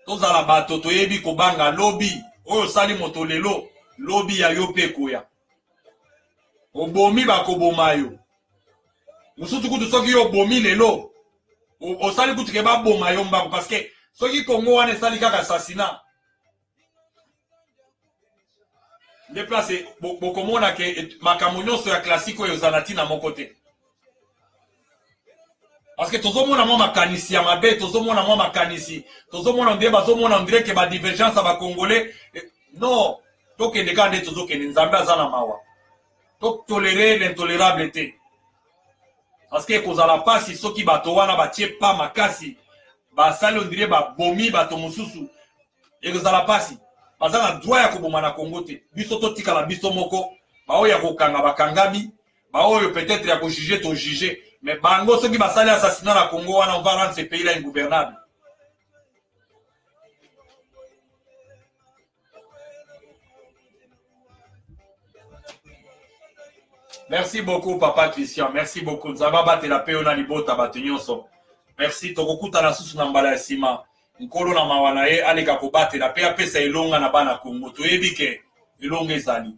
toza la bato toyebi ko banga lobby oyo sali moto lelo lobby ya yo pe koya. obomi bakoboma yo musutu kutu soki yo bomi lelo osali kutu ke baboma yo mbango parce que soki Congo wana esali kaka assassinat nde place bokomona ke makambo nyonso ya classique oyo ezala ntina moko te parce que tozomona mwa makanisi ya mabe tozomona mwa makanisi tozomona ndie bazomona ndire ke badivergence ya bakongolais non tokende kaka nde tozokende nzambe aza na mawa totolere l'intolérable te parce que ekozala mpasi soki bato wana batie pa makasi basali ondire babomi bato mosusu ekozala mpasi baza na droit ya koboma na Congo te biso totikala biso moko baoyo ya kokanga bakangami baoyo peut-être ya kojuge tojuge mais bango soki basali assassinat na Congo wana on va rendre ce pays là ingouvernable. Merci beaucoup papa Christian, merci beaucoup. Nzaba batela pe ona libota bato nyonso. Merci tokokuta na susu na mbala ya sima. Nkolo na mawana ye aleka kobatela pe apesa elonga na bana Congo. Toyebi ke elonga ezali.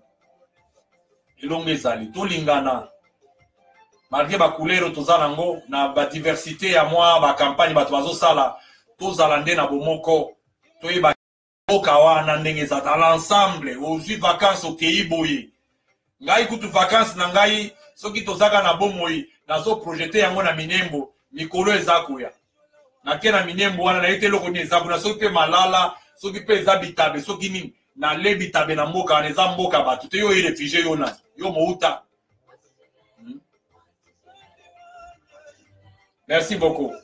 Elonga ezali. Tolingana. Malgré ba couleur tozala ngo na ba diversité ya moi ba campagne bato bazosala tozala nde na bomoko. Toyeba boka wana ndenge za dans l'ensemble ozwi vacances au pays boye. Ngai kutu vacances na ngai soki tozaka na bomoi nazo projeter yango na Minembo mikolo ezakuya na kena Minembo wana na ite loko ni ezakuya soki pe malala soki pe ezabitabe soki nini na lebitabe na mboka na eza mboka bato te yo réfugié yo na yo mouta. Merci beaucoup.